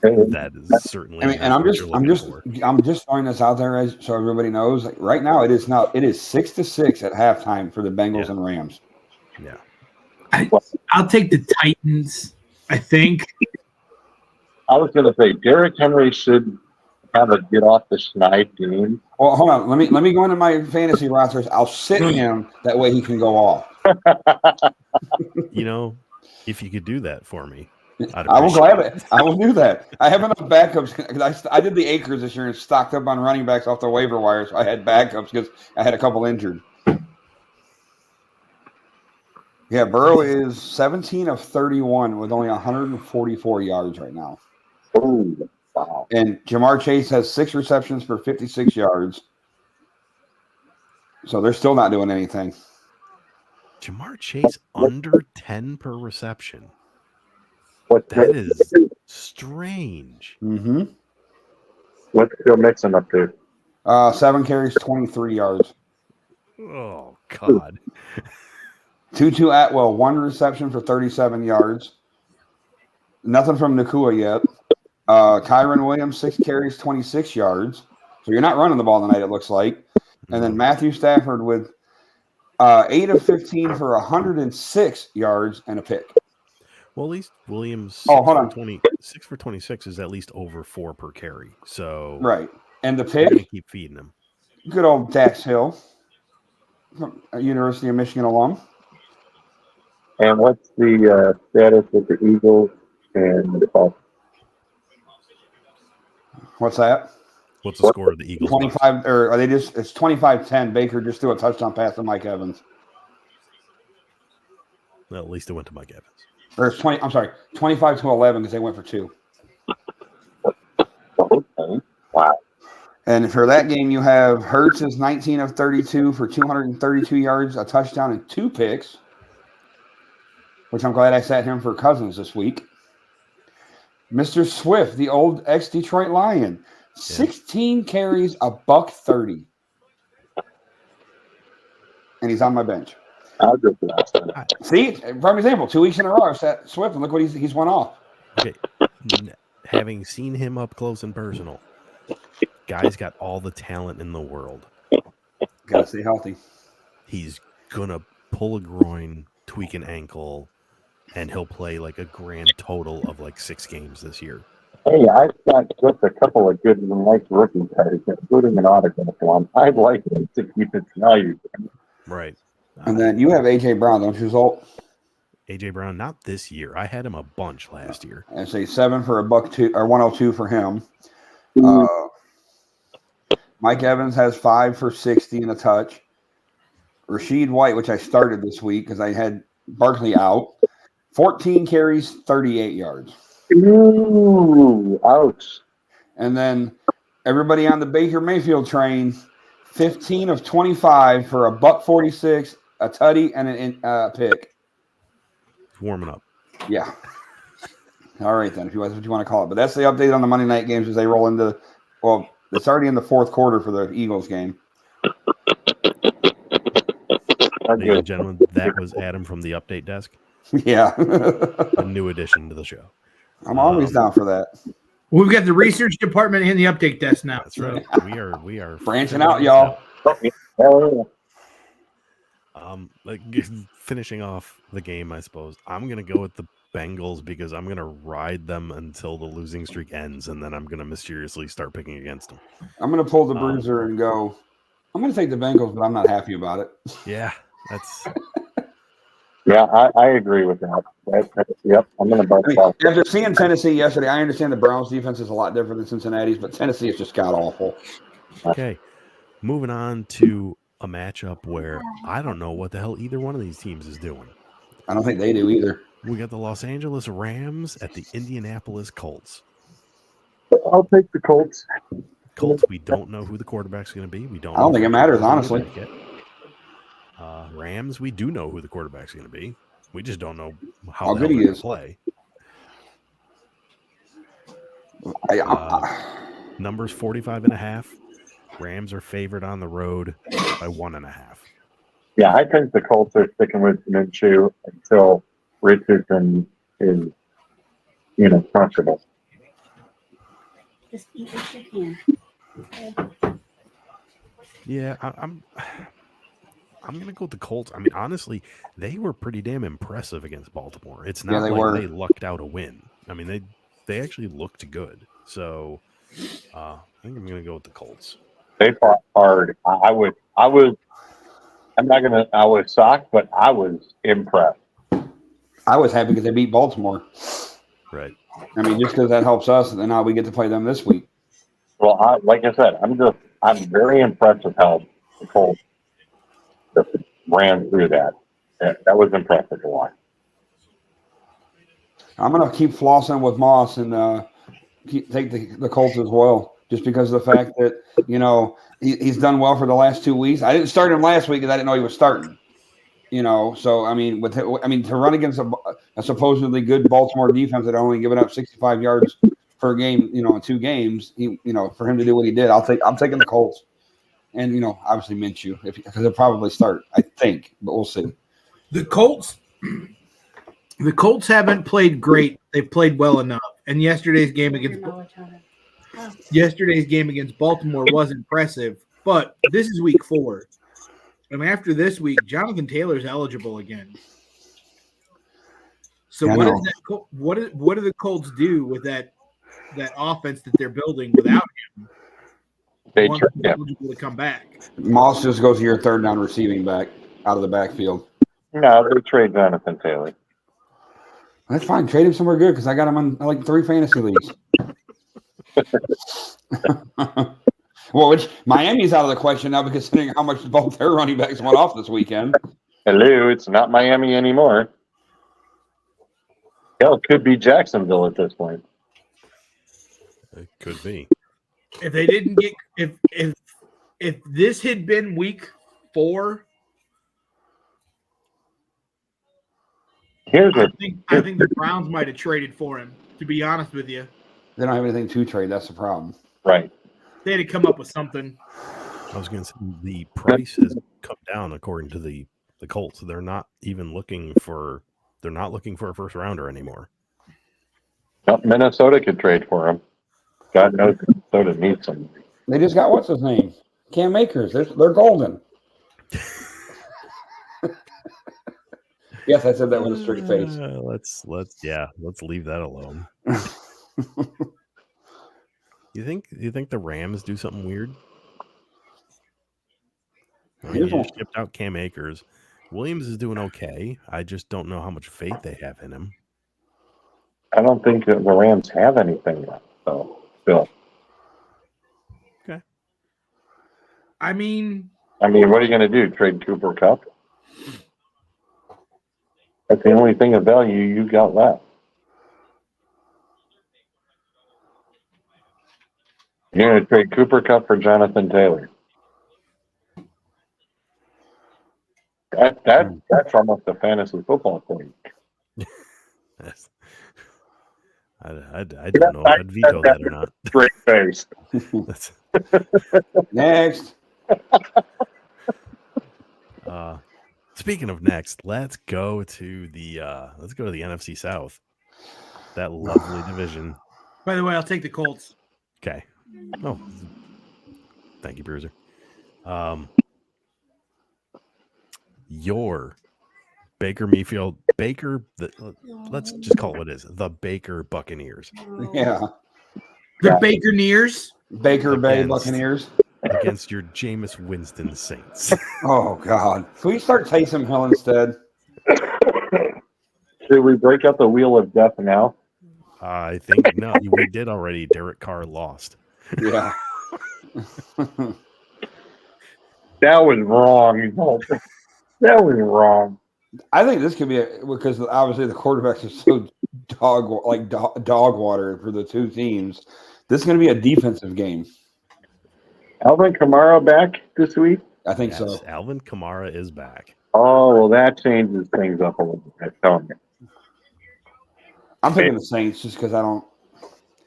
that is certainly and not what you're looking for. I'm just throwing this out there as so everybody knows. Like right now, it is 6-6 at halftime for the Bengals and Rams. Yeah, I'll take the Titans. I think. I was going to say Derrick Henry should have a get off the schneid game. Well, hold on. Let me go into my fantasy rosters. I'll sit him that way he can go off. You know, if you could do that for me, I will gladly. I will do that. I have enough backups because I did the acres this year and stocked up on running backs off the waiver wire, so I had backups because I had a couple injured. Yeah, Burrow is 17 of 31 with only 144 yards right now. Oh, wow. And Jamar Chase has 6 receptions for 56 yards. So they're still not doing anything. Jamar Chase under 10 per reception. That is strange. Mm-hmm. What's Joe Mixon up to? 7 carries, 23 yards. Oh, God. Tutu Atwell, 1 reception for 37 yards. Nothing from Nakua yet. Kyron Williams, 6 carries, 26 yards. So you're not running the ball tonight, it looks like. And then Matthew Stafford with 8 of 15 for 106 yards and a pick. Well, at least Williams 6 for 26 is at least over 4 per carry. So right. And the you're pick, gonna keep feeding him. good old Dax Hill, University of Michigan alum. And what's the status with the Eagles and the Bucs? What's that? What's the score of the Eagles? 25 or are they just it's 25-10. Baker just threw a touchdown pass to Mike Evans. Well, at least it went to Mike Evans. Or it's 25-11 because they went for 2. Okay. Wow. And for that game, you have Hurts is 19 of 32 for 232 yards, a touchdown, and 2 picks, which I'm glad I sat him for Cousins this week. Mr. Swift, the old ex-Detroit Lion, 16 carries, $130. And he's on my bench. I'll go for that. See, prime example, 2 weeks in a row, I sat Swift, and look what he's went off. Okay. Having seen him up close and personal, guy's got all the talent in the world. Got to stay healthy. He's going to pull a groin, tweak an ankle, and he'll play like a grand total of like 6 games this year. Hey, I've got just a couple of good and nice rookie cards, including an autograph one. I'd like him to keep its value. Right. And then you have A.J. Brown, don't you, Zolt? A.J. Brown, not this year. I had him a bunch last year. I say 7 for $102 or 102 for him. Mike Evans has 5 for 60 and a touch. Rashid White, which I started this week because I had Barkley out, 14 carries, 38 yards. Ooh, ouch. And then everybody on the Baker Mayfield train, 15 of 25 for $146, a tutty, and a pick. Warming up. Yeah. All right, then, if you want to call it. But that's the update on the Monday night games as they roll into, well, it's already in the 4th quarter for the Eagles game. Ladies and gentlemen, that was Adam from the update desk. Yeah. A new addition to the show. I'm always down for that. We've got the research department in the update desk now. That's right. We are branching out, y'all. Like finishing off the game, I suppose. I'm gonna go with the Bengals because I'm gonna ride them until the losing streak ends, and then I'm gonna mysteriously start picking against them. I'm gonna pull the bruiser and go. I'm gonna take the Bengals, but I'm not happy about it. Yeah, that's. Yeah, I agree with that. Yep, I'm going to buy after seeing Tennessee yesterday, I understand the Browns' defense is a lot different than Cincinnati's, but Tennessee is just god awful. Okay, moving on to a matchup where I don't know what the hell either one of these teams is doing. I don't think they do either. We got the Los Angeles Rams at the Indianapolis Colts. I'll take the Colts. Colts, we don't know who the quarterback's going to be. We don't. I don't know think if it matters, Tua's gonna honestly. get back yet. Rams, we do know who the quarterback's going to be. We just don't know how the hell good he they're going is. to play. I, Numbers 45.5. Rams are favored on the road by 1.5. Yeah, I think the Colts are sticking with Minshew until Richardson is, comfortable. Just eat what you can. Yeah, I'm going to go with the Colts. I mean, honestly, they were pretty damn impressive against Baltimore. It's not they like were. they lucked out a win. I mean, they actually looked good. So I think I'm going to go with the Colts. They fought hard. I was shocked, but I was impressed. I was happy because they beat Baltimore. Right. I mean, just because that helps us, and now we get to play them this week. Well, like I said, I'm very impressed with how the Colts ran through that. That was impressive to watch. I'm going to keep flossing with Moss and take the Colts as well, just because of the fact that, he's done well for the last 2 weeks. I didn't start him last week because I didn't know he was starting. So I mean, to run against a supposedly good Baltimore defense that only given up 65 yards per game, in 2 games, for him to do what he did, I'm taking the Colts, and obviously Minshew because he'll probably start, I think, but we'll see. The Colts haven't played great. They've played well enough, and yesterday's game against Baltimore was impressive. But this is week 4. And after this week, Jonathan Taylor's eligible again. So what do the Colts do with that offense that they're building without him? They Once turned he's eligible to come back. Moss just goes to your third down receiving back out of the backfield. No, they trade Jonathan Taylor. That's fine. Trade him somewhere good because I got him on like 3 fantasy leagues. Well, which Miami's out of the question now, because considering how much both their running backs went off this weekend. Hello, it's not Miami anymore. Hell, it could be Jacksonville at this point. It could be. If they didn't get if this had been week 4, I think the Browns might have traded for him, to be honest with you. They don't have anything to trade. That's the problem. Right. They had to come up with something. I was going to say the price has come down according to the Colts. They're not even looking for a first rounder anymore. Well, Minnesota could trade for him. God knows Minnesota needs him. They just got what's his name? Cam Akers. They're golden. Yes, I said that with a straight face. Let's leave that alone. You think the Rams do something weird? I mean, you just shipped out Cam Akers. Williams is doing okay. I just don't know how much faith they have in him. I don't think that the Rams have anything left, though. Still. Okay. I mean, what are you going to do? Trade Cooper Kupp? That's the only thing of value you got left. You're going to trade Cooper Kupp for Jonathan Taylor. That's almost a fantasy football thing. I don't know if I'd veto that or not. Great face. Next. Speaking of next, let's go to the NFC South. That lovely division. by the way, I'll take the Colts. Okay. Oh, thank you, Bruiser. Your Baker Mayfield, let's just call it what it is, the Baker Buccaneers. Yeah. The Bakerneers. Baker Bay Buccaneers. Against your Jameis Winston Saints. Oh, God. Can we start Taysom Hill instead? Should we break up the wheel of death now? I think, no, we did already. Derek Carr lost. Yeah. That was wrong. That was wrong. I think this could be because obviously the quarterbacks are so dog water for the two teams. This is going to be a defensive game. Alvin Kamara back this week? I think Yes, so. Alvin Kamara is back. Oh, well, that changes things up a little bit. Telling you. I'm picking the Saints just because I don't.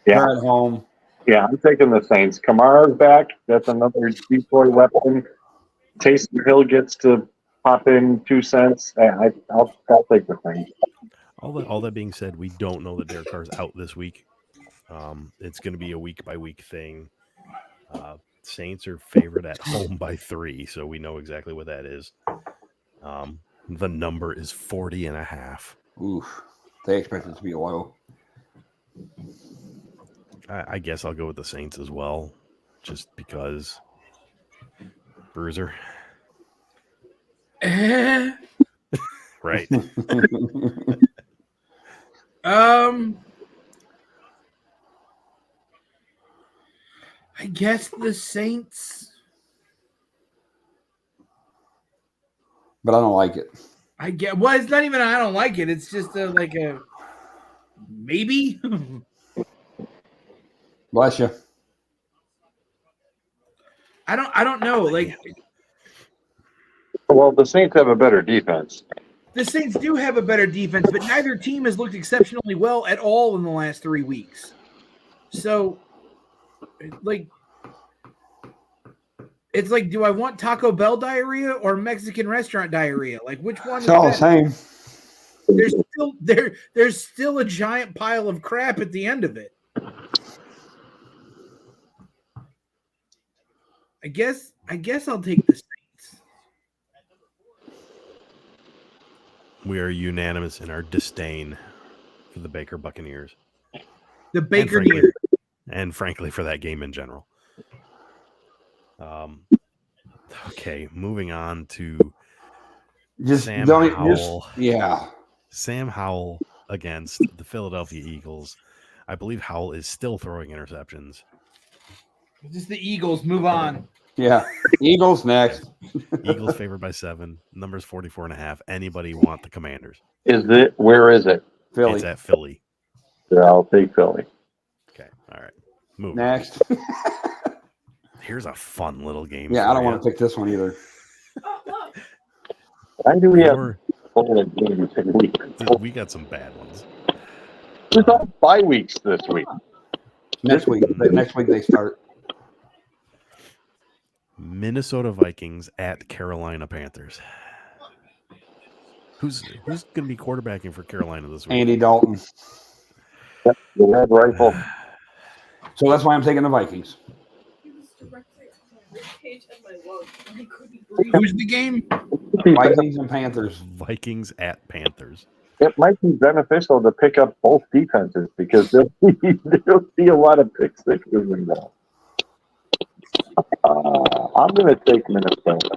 Yeah. They're at home. Yeah, I'm taking the Saints. Kamara's back. That's another decoy weapon. Taysom Hill gets to pop in 2 cents. I'll take the Saints. All that being said, we don't know that Derek Carr's out this week. It's going to be a week by week thing. Saints are favored at home by 3, so we know exactly what that is. The number is 40.5. Oof. They expect it to be low. I guess I'll go with the Saints as well, just because. Bruiser, right? I guess the Saints. But I don't like it. I get. Well, it's not even. I don't like it. It's just like a maybe. Bless you. I don't know. Like Well, the Saints have a better defense. the Saints do have a better defense, but neither team has looked exceptionally well at all in the last 3 weeks. So, like, it's like, do I want Taco Bell diarrhea or Mexican restaurant diarrhea? Like, which one? It's all the same. There's still a giant pile of crap at the end of it. I guess I'll take the Saints. We are unanimous in our disdain for the Baker Buccaneers. The Baker and frankly for that game in general. Okay, moving on to Sam Howell. Sam Howell against the Philadelphia Eagles. I believe Howell is still throwing interceptions. Just the Eagles. Move on. Yeah. Eagles next. Eagles favored by 7. Numbers 44.5. Anybody want the Commanders? Where is it? Philly. It's at Philly. Yeah, I'll take Philly. Okay. All right. Move next. Here's a fun little game. Yeah, I don't want to pick this one either. Why do we have games in week? We got some bad ones. There's all bye weeks this week. Next week they start. Minnesota Vikings at Carolina Panthers. Who's going to be quarterbacking for Carolina this week? Andy Dalton. Yep, the red rifle. So that's why I'm taking the Vikings. Who's the game? Vikings and Panthers. Vikings at Panthers. It might be beneficial to pick up both defenses because there'll be a lot of pick sixes involved. I'm going to take Minnesota.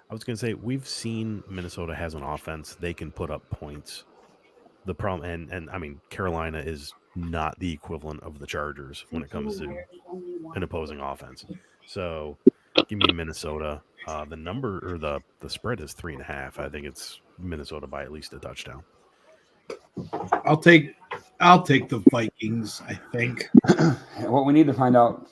I was going to say, we've seen Minnesota has an offense. They can put up points. The problem, and I mean, Carolina is not the equivalent of the Chargers when it comes to an opposing offense. So give me Minnesota. The number or the spread is 3.5. I think it's Minnesota by at least a touchdown. I'll take the Vikings, I think. What we need to find out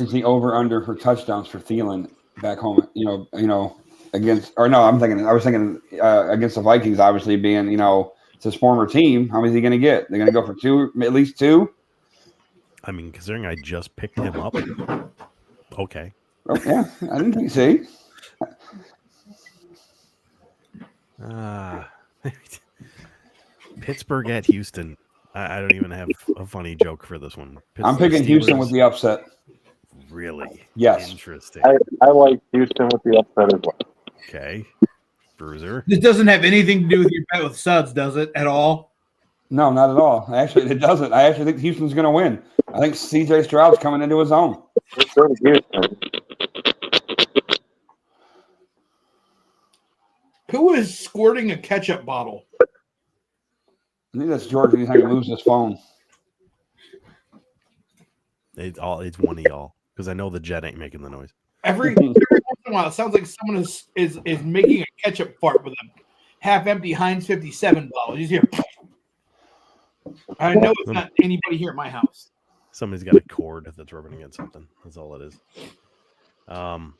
is the over/under for touchdowns for Thielen back home. You know, against I was thinking against the Vikings, obviously being it's his former team. How many is he going to get? They're going to go for 2, at least 2. I mean, considering I just picked him up, okay. Oh, yeah, I didn't think. See, Pittsburgh at Houston. I don't even have a funny joke for this one. I'm picking Houston with the upset. Really? Yes. Interesting. I like Houston with the upset as well. Okay. Bruiser. This doesn't have anything to do with your bet with Suds, does it, at all? No, not at all. Actually, it doesn't. I actually think Houston's going to win. I think C.J. Stroud's coming into his own. Who is squirting a ketchup bottle? I think that's George. He's going to lose his phone. It's one of y'all because I know the jet ain't making the noise. Every once in a while, it sounds like someone is making a ketchup fart with a half-empty Heinz 57 bottle. You just hear. I know it's not anybody here at my house. Somebody's got a cord that's rubbing against something. That's all it is. I'm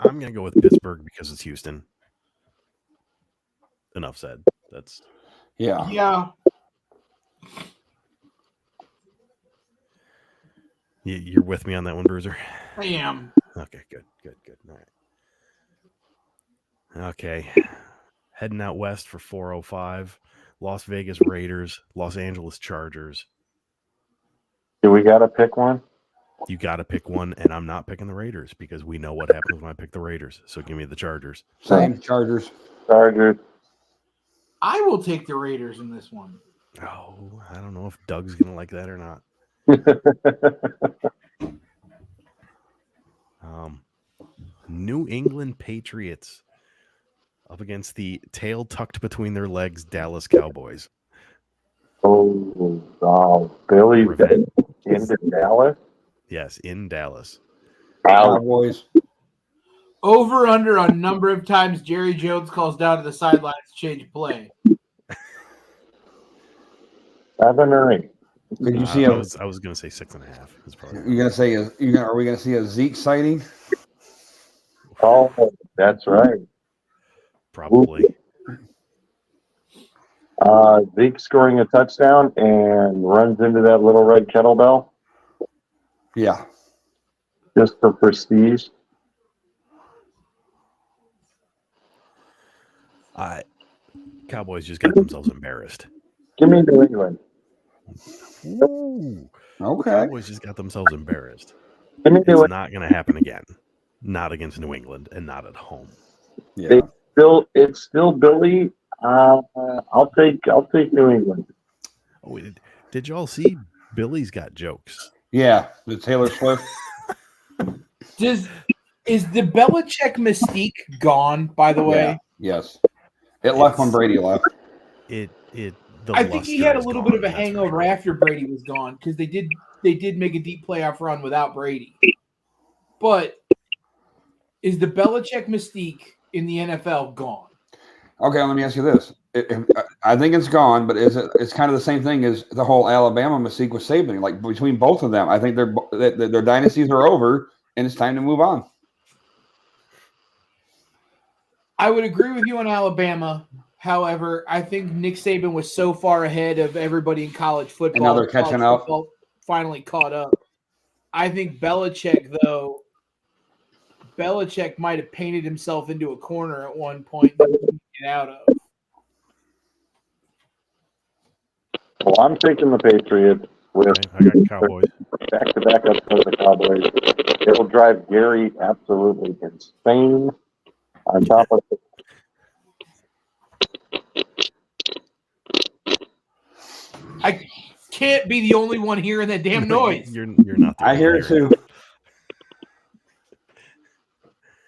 gonna go with Pittsburgh because it's Houston. Enough said. That's Yeah. Yeah. you're with me on that one, Bruiser. I am. Okay, good. All right. Okay, heading out west for 405. Las Vegas Raiders, Los Angeles Chargers. Do we got to pick one? You got to pick one, and I'm not picking the Raiders because we know what happens when I pick the Raiders. So give me the Chargers. Same. Chargers. Chargers. I will take the Raiders in this one. Oh, I don't know if Doug's gonna like that or not. New England Patriots up against the tail tucked between their legs Dallas Cowboys. Oh, wow. Billy's Revenge. into Dallas. Yes, in Dallas. Wow. Cowboys. Over under on number of times Jerry Jones calls down to the sidelines to change play. 7 or 8. Did you see I a? was gonna say 6.5. Is probably You gonna say a? Are we gonna see a Zeke sighting? Oh, that's right. probably. Zeke scoring a touchdown and runs into that little red kettlebell Yeah. just for prestige. Cowboys just got themselves embarrassed. Give me New England. Ooh, Okay. Cowboys just got themselves embarrassed. Give me New It's England. not going to happen again. Not against New England and not at home. Yeah. It's still Billy. I'll take New England. Oh, did y'all see Billy's got jokes? Yeah. The Taylor Swift. Is the Belichick mystique gone? By the way, Yes. It left when Brady left. The I think he luster had a is little gone, bit of a that's for hangover sure. after Brady was gone because they did make a deep playoff run without Brady. But is the Belichick mystique in the NFL gone? Okay, let me ask you this. I think it's gone, but it's kind of the same thing as the whole Alabama mystique with Saban. Like between both of them, I think their dynasties are over, and it's time to move on. I would agree with you on Alabama. However, I think Nick Saban was so far ahead of everybody in college football. And now they're catching college up. football finally caught up. I think Belichick, though, might have painted himself into a corner at one point that he couldn't get out of. Well, I'm taking the Patriots with Okay, I got Cowboys. back-to-back upset the Cowboys. It'll drive Gary absolutely insane. On top of it, I can't be the only one hearing that damn noise. You're not. I hear it too.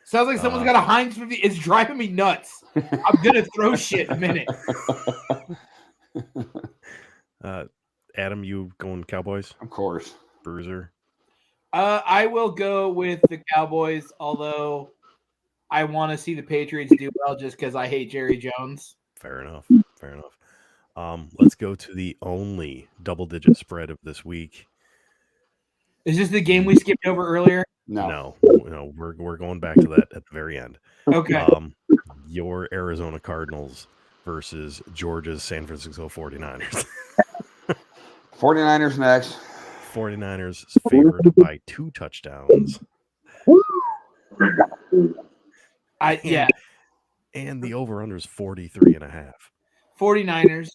Sounds like someone's got a Heinz 50. It's driving me nuts. I'm gonna throw shit in a minute. Adam, you going Cowboys? Of course. Bruiser. I will go with the Cowboys, although I want to see the Patriots do well just because I hate Jerry Jones. Fair enough. Let's go to the only double-digit spread of this week. Is this the game we skipped over earlier? No. No, we're going back to that at the very end. Okay. Your Arizona Cardinals versus Georgia's San Francisco 49ers. 49ers next. 49ers favored by 2 touchdowns. And the over-under is 43.5. 49ers.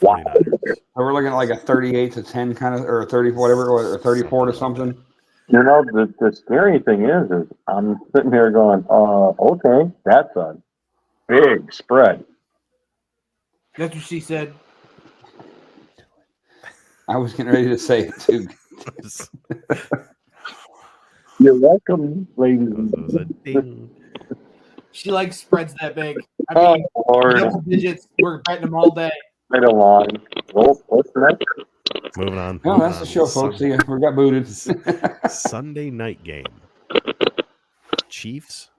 49ers. So we're looking at like a 38-10 kind of, or 30, whatever, or 34 to something. you know, the scary thing is I'm sitting there going, okay, that's a big spread. That's what she said. I was getting ready to say it too. You're welcome, ladies. It was a ding. She likes spreads that big. I mean, Lord, double digits. We're betting them all day. right along. Well, what's next? Moving on. No, that's the show, folks. See ya. We got booted. Sunday night game. Chiefs,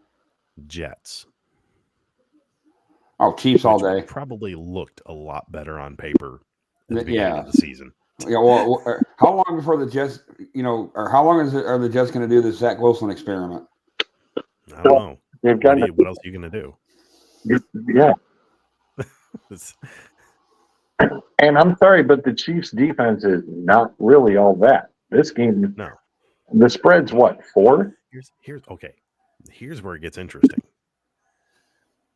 Jets. Oh, Chiefs all day. Probably looked a lot better on paper at the beginning Yeah. of the season. Yeah, well, how long before the Jets, or how long are the Jets going to do this Zach Wilson experiment? I don't know. They've got What else are you going to do? yeah. It's- And I'm sorry, but the Chiefs' defense is not really all that. This game, no. the spread's what, 4? Here's where it gets interesting.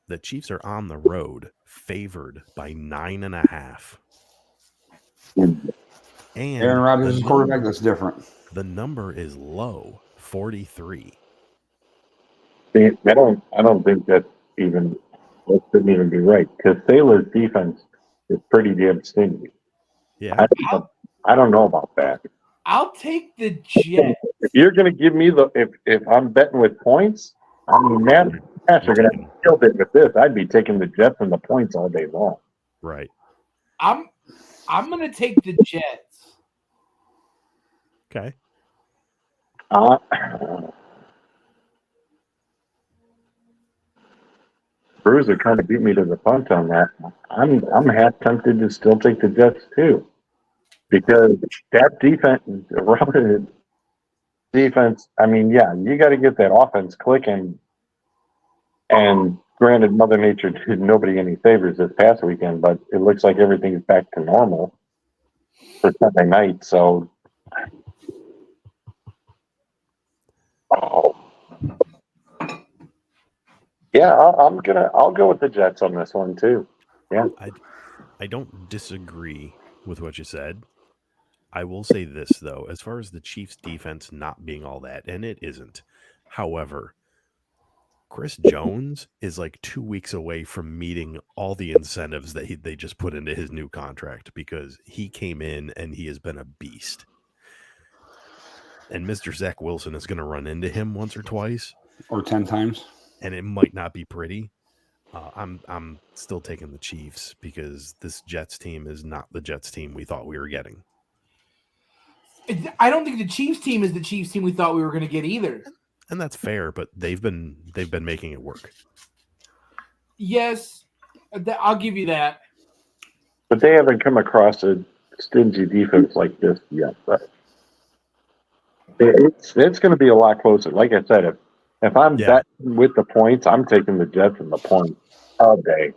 The Chiefs are on the road, favored by 9.5. And Aaron Rodgers is quarterback. That's different. The number is low, 43. I don't think that shouldn't even be right because Sailor's defense is pretty damn stingy. Yeah. I don't know about that. I'll take the Jets. If you're going to give me if I'm betting with points, I mean, man, gosh, you're going to kill it with this. I'd be taking the Jets and the points all day long. Right. I'm going to take the Jets. Okay. Bruiser kind of beat me to the punch on that. I'm half tempted to still take the Jets too, because that defense. I mean, yeah, you got to get that offense clicking. And granted, Mother Nature did nobody any favors this past weekend, but it looks like everything's back to normal for Sunday night. So, yeah, I'll go with the Jets on this one too. Yeah, I don't disagree with what you said. I will say this though, as far as the Chiefs' defense not being all that, and it isn't. However, Chris Jones is like 2 weeks away from meeting all the incentives that they just put into his new contract because he came in and he has been a beast. And Mr. Zach Wilson is going to run into him once or twice. Or 10 times. And it might not be pretty. I'm still taking the Chiefs because this Jets team is not the Jets team we thought we were getting. I don't think the Chiefs team is the Chiefs team we thought we were going to get either. And that's fair, but they've been making it work. Yes, I'll give you that. but they haven't come across a stingy defense like this yet. But it's going to be a lot closer. Like I said, if I'm betting with the points, I'm taking the Jets and the points all day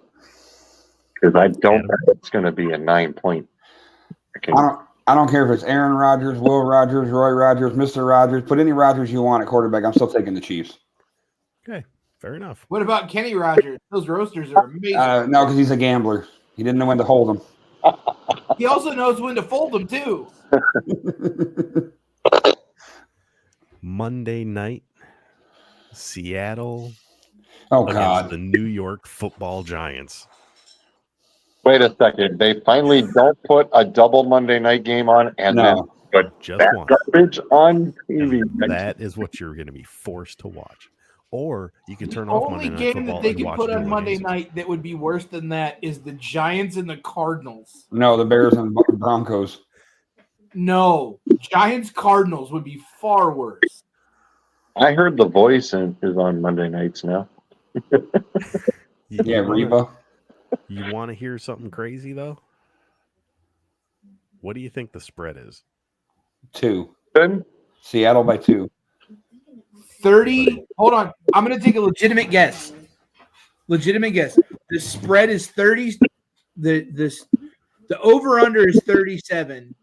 because I don't think it's going to be a 9-point. I don't care if it's Aaron Rodgers, Will Rodgers, Roy Rodgers, Mr. Rodgers. Put any Rodgers you want at quarterback. I'm still taking the Chiefs. Okay, fair enough. What about Kenny Rodgers? Those roasters are amazing. No, because he's a gambler. He didn't know when to hold them. He also knows when to fold them too. Monday night, Seattle. God. The New York Football Giants. Wait a second. They finally don't put a double Monday night game on and then put just that one garbage on TV. And that is what you're going to be forced to watch. Or you can turn off Monday Night Football. The only game that they can put on Monday night that would be worse than that is the Giants and the Cardinals. No, the Bears and Broncos. No, Giants-Cardinals would be far worse. I heard The Voice is on Monday nights now. Reba. You want to hear something crazy, though? What do you think the spread is? 2. Then Seattle by 2. 30. Hold on. I'm going to take a legitimate guess. The spread is 30. The over-under is 37.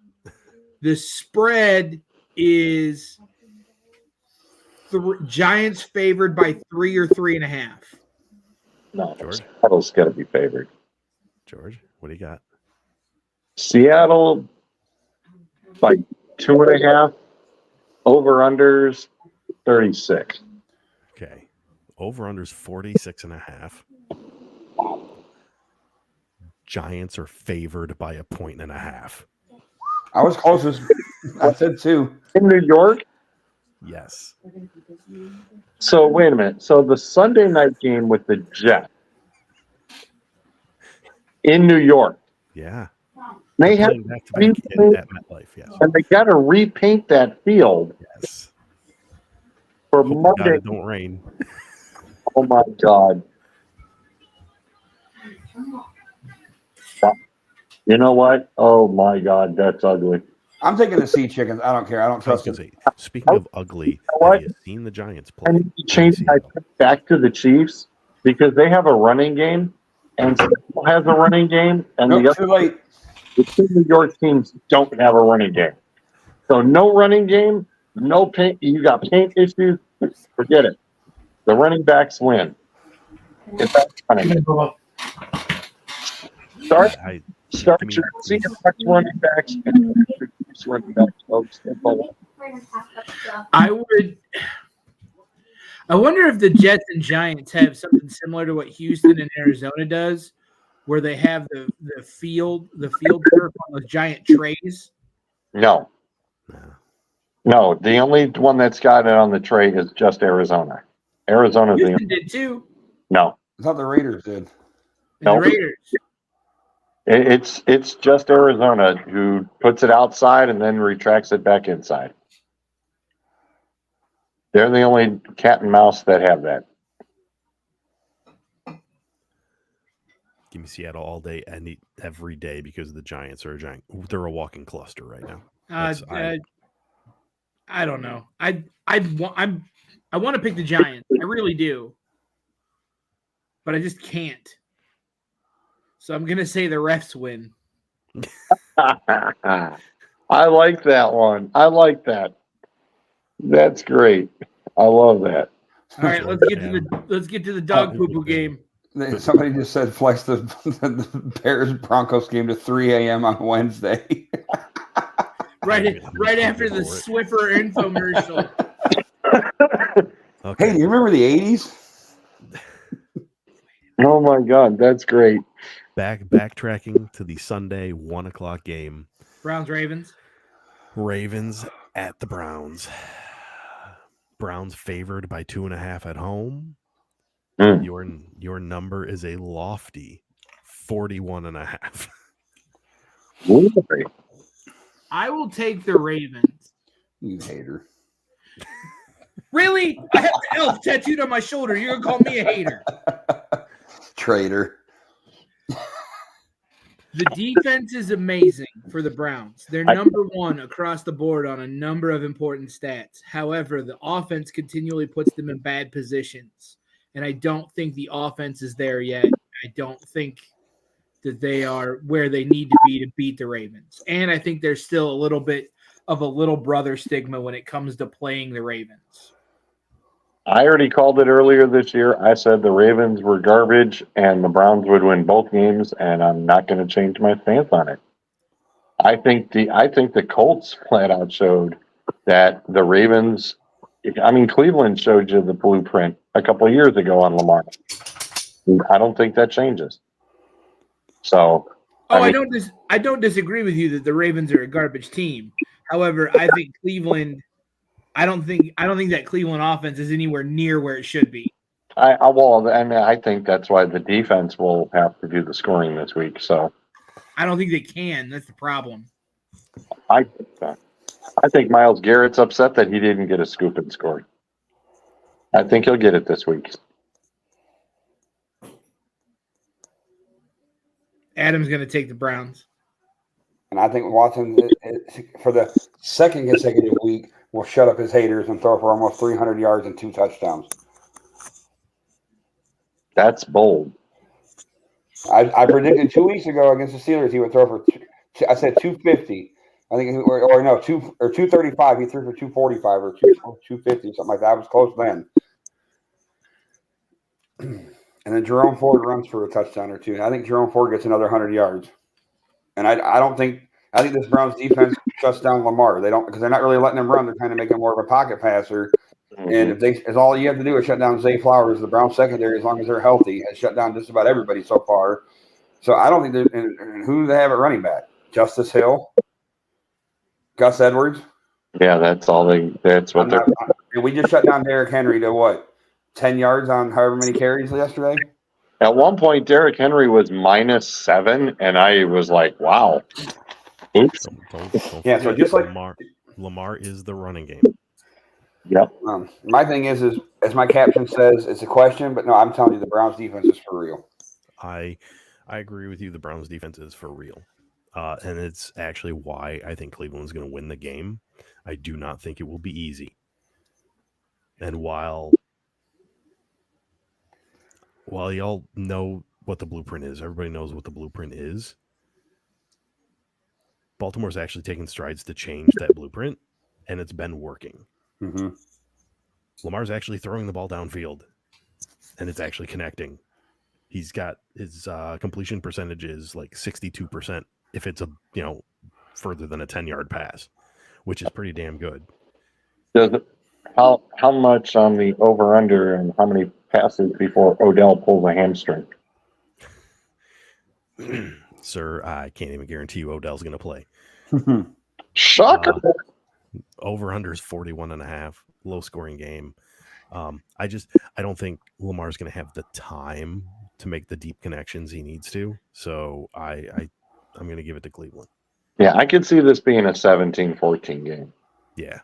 The spread is Giants favored by 3 or 3.5. No, George? Seattle's got to be favored. George, what do you got? Seattle by 2.5. Over-unders 36. Okay. Over-unders 46.5. Giants are favored by 1.5 points. I was closest. I said 2. In New York? Yes. So, wait a minute. So, the Sunday night game with the Jets in New York. Yeah. They have at MetLife, yes. And they got to repaint that field. Yes. For Hope Monday. God it don't rain. Oh, my God. You know what? Oh my God, that's ugly. I'm taking the Sea Chickens. I don't care. I don't I was trust going them. to say, speaking of ugly, What? have you seen the Giants I play need to in change my Seattle? pick back to the Chiefs because they have a running game, and Seattle has a running game, and Nope, too late. the two New York teams don't have a running game. So no running game, no paint. You got paint issues. Forget it. The running backs win. Get back running. Start I start give me your Seahawks running backs and your Chiefs running backs, folks. Simple. I wonder if the Jets and Giants have something similar to what Houston and Arizona does, where they have the field turf on those giant trays. No, no. The only one that's got it on the tray is just Arizona. Arizona's the Houston did too, no. I thought the Raiders did. and No. the Raiders. It's just Arizona who puts it outside and then retracts it back inside. They're the only cat and mouse that have that. Give me Seattle all day, every day, because the Giants are a giant. They're a walking cluster right now. I don't know. I want to pick the Giants. I really do, but I just can't. So I'm gonna say the refs win. I like that one. I like that. That's great. I love that. All right, let's get to the dog poo poo game. Somebody just said flex the Bears Broncos game to 3 a.m. on Wednesday. right after the Swiffer infomercial. Okay. Hey, do you remember the 80s? Oh my God, that's great. Backtracking to the Sunday 1:00 game. Browns Ravens. Ravens at the Browns. Browns favored by 2.5 at home. Your number is a lofty 41.5. Really? I will take the Ravens. You hater. Really? I have the elf tattooed on my shoulder. You're gonna call me a hater? Traitor. The defense is amazing for the Browns. They're number one across the board on a number of important stats. However, the offense continually puts them in bad positions. And I don't think the offense is there yet. I don't think that they are where they need to beat the Ravens. And I think there's still a little bit of a little brother stigma when it comes to playing the Ravens. I already called it earlier this year. I said the Ravens were garbage and the Browns would win both games, and I'm not going to change my stance on it. I think the Colts flat out showed that the Ravens. I mean, Cleveland showed you the blueprint a couple of years ago on Lamar. I don't think that changes. So, I don't disagree with you that the Ravens are a garbage team. However, I think Cleveland. I don't think that Cleveland offense is anywhere near where it should be. I think that's why the defense will have to do the scoring this week. So, I don't think they can. That's the problem. I think Myles Garrett's upset that he didn't get a scoop and score. I think he'll get it this week. Adam's going to take the Browns. And I think Watson, for the second consecutive week, will shut up his haters and throw for almost 300 yards and 2 touchdowns. That's bold. I predicted 2 weeks ago against the Steelers he would throw for. I said 250. I think, or no, 235. He threw for 245 or 250, something like that. I was close then. And then Jerome Ford runs for a touchdown or two. I think Jerome Ford gets another 100 yards. And I think this Browns defense shuts down Lamar. They don't, because they're not really letting him run. They're trying to make him more of a pocket passer. Mm-hmm. And if all you have to do is shut down Zay Flowers, the Browns secondary, as long as they're healthy, has shut down just about everybody so far. So I don't think there's and who do they have at running back? Justice Hill, Gus Edwards. Yeah, that's all that's what they're. And we just shut down Derrick Henry to what? 10 yards on however many carries yesterday? At one point, Derrick Henry was -7, and I was like, wow. Oops. Don't Yeah, so forget, just like Lamar is the running game. Yep. My thing is as my caption says, it's a question, but no, I'm telling you, the Browns defense is for real. I agree with you. The Browns defense is for real. And it's actually why I think Cleveland's going to win the game. I do not think it will be easy. And while y'all know what the blueprint is, everybody knows what the blueprint is. Baltimore's actually taken strides to change that blueprint, and it's been working. Mm-hmm. Lamar's actually throwing the ball downfield, and it's actually connecting. He's got his completion percentage is like 62% if it's further than a 10-yard pass, which is pretty damn good. How much on the over under and how many passes before Odell pulls a hamstring? Sir, I can't even guarantee you Odell's going to play. Shocker. Over under is 41.5. Low scoring game. I don't think Lamar's going to have the time to make the deep connections he needs to. So I'm going to give it to Cleveland. Yeah, I could see this being a 17-14 game. Yeah.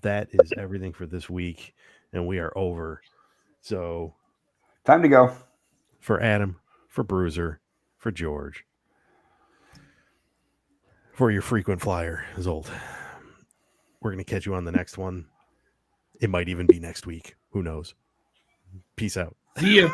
That is everything for this week, and we are over. So Time to go. For Adam, for Bruiser, for George, for your frequent flyer, Zolt, we're going to catch you on the next one. It might even be next week. Who knows? Peace out. See ya.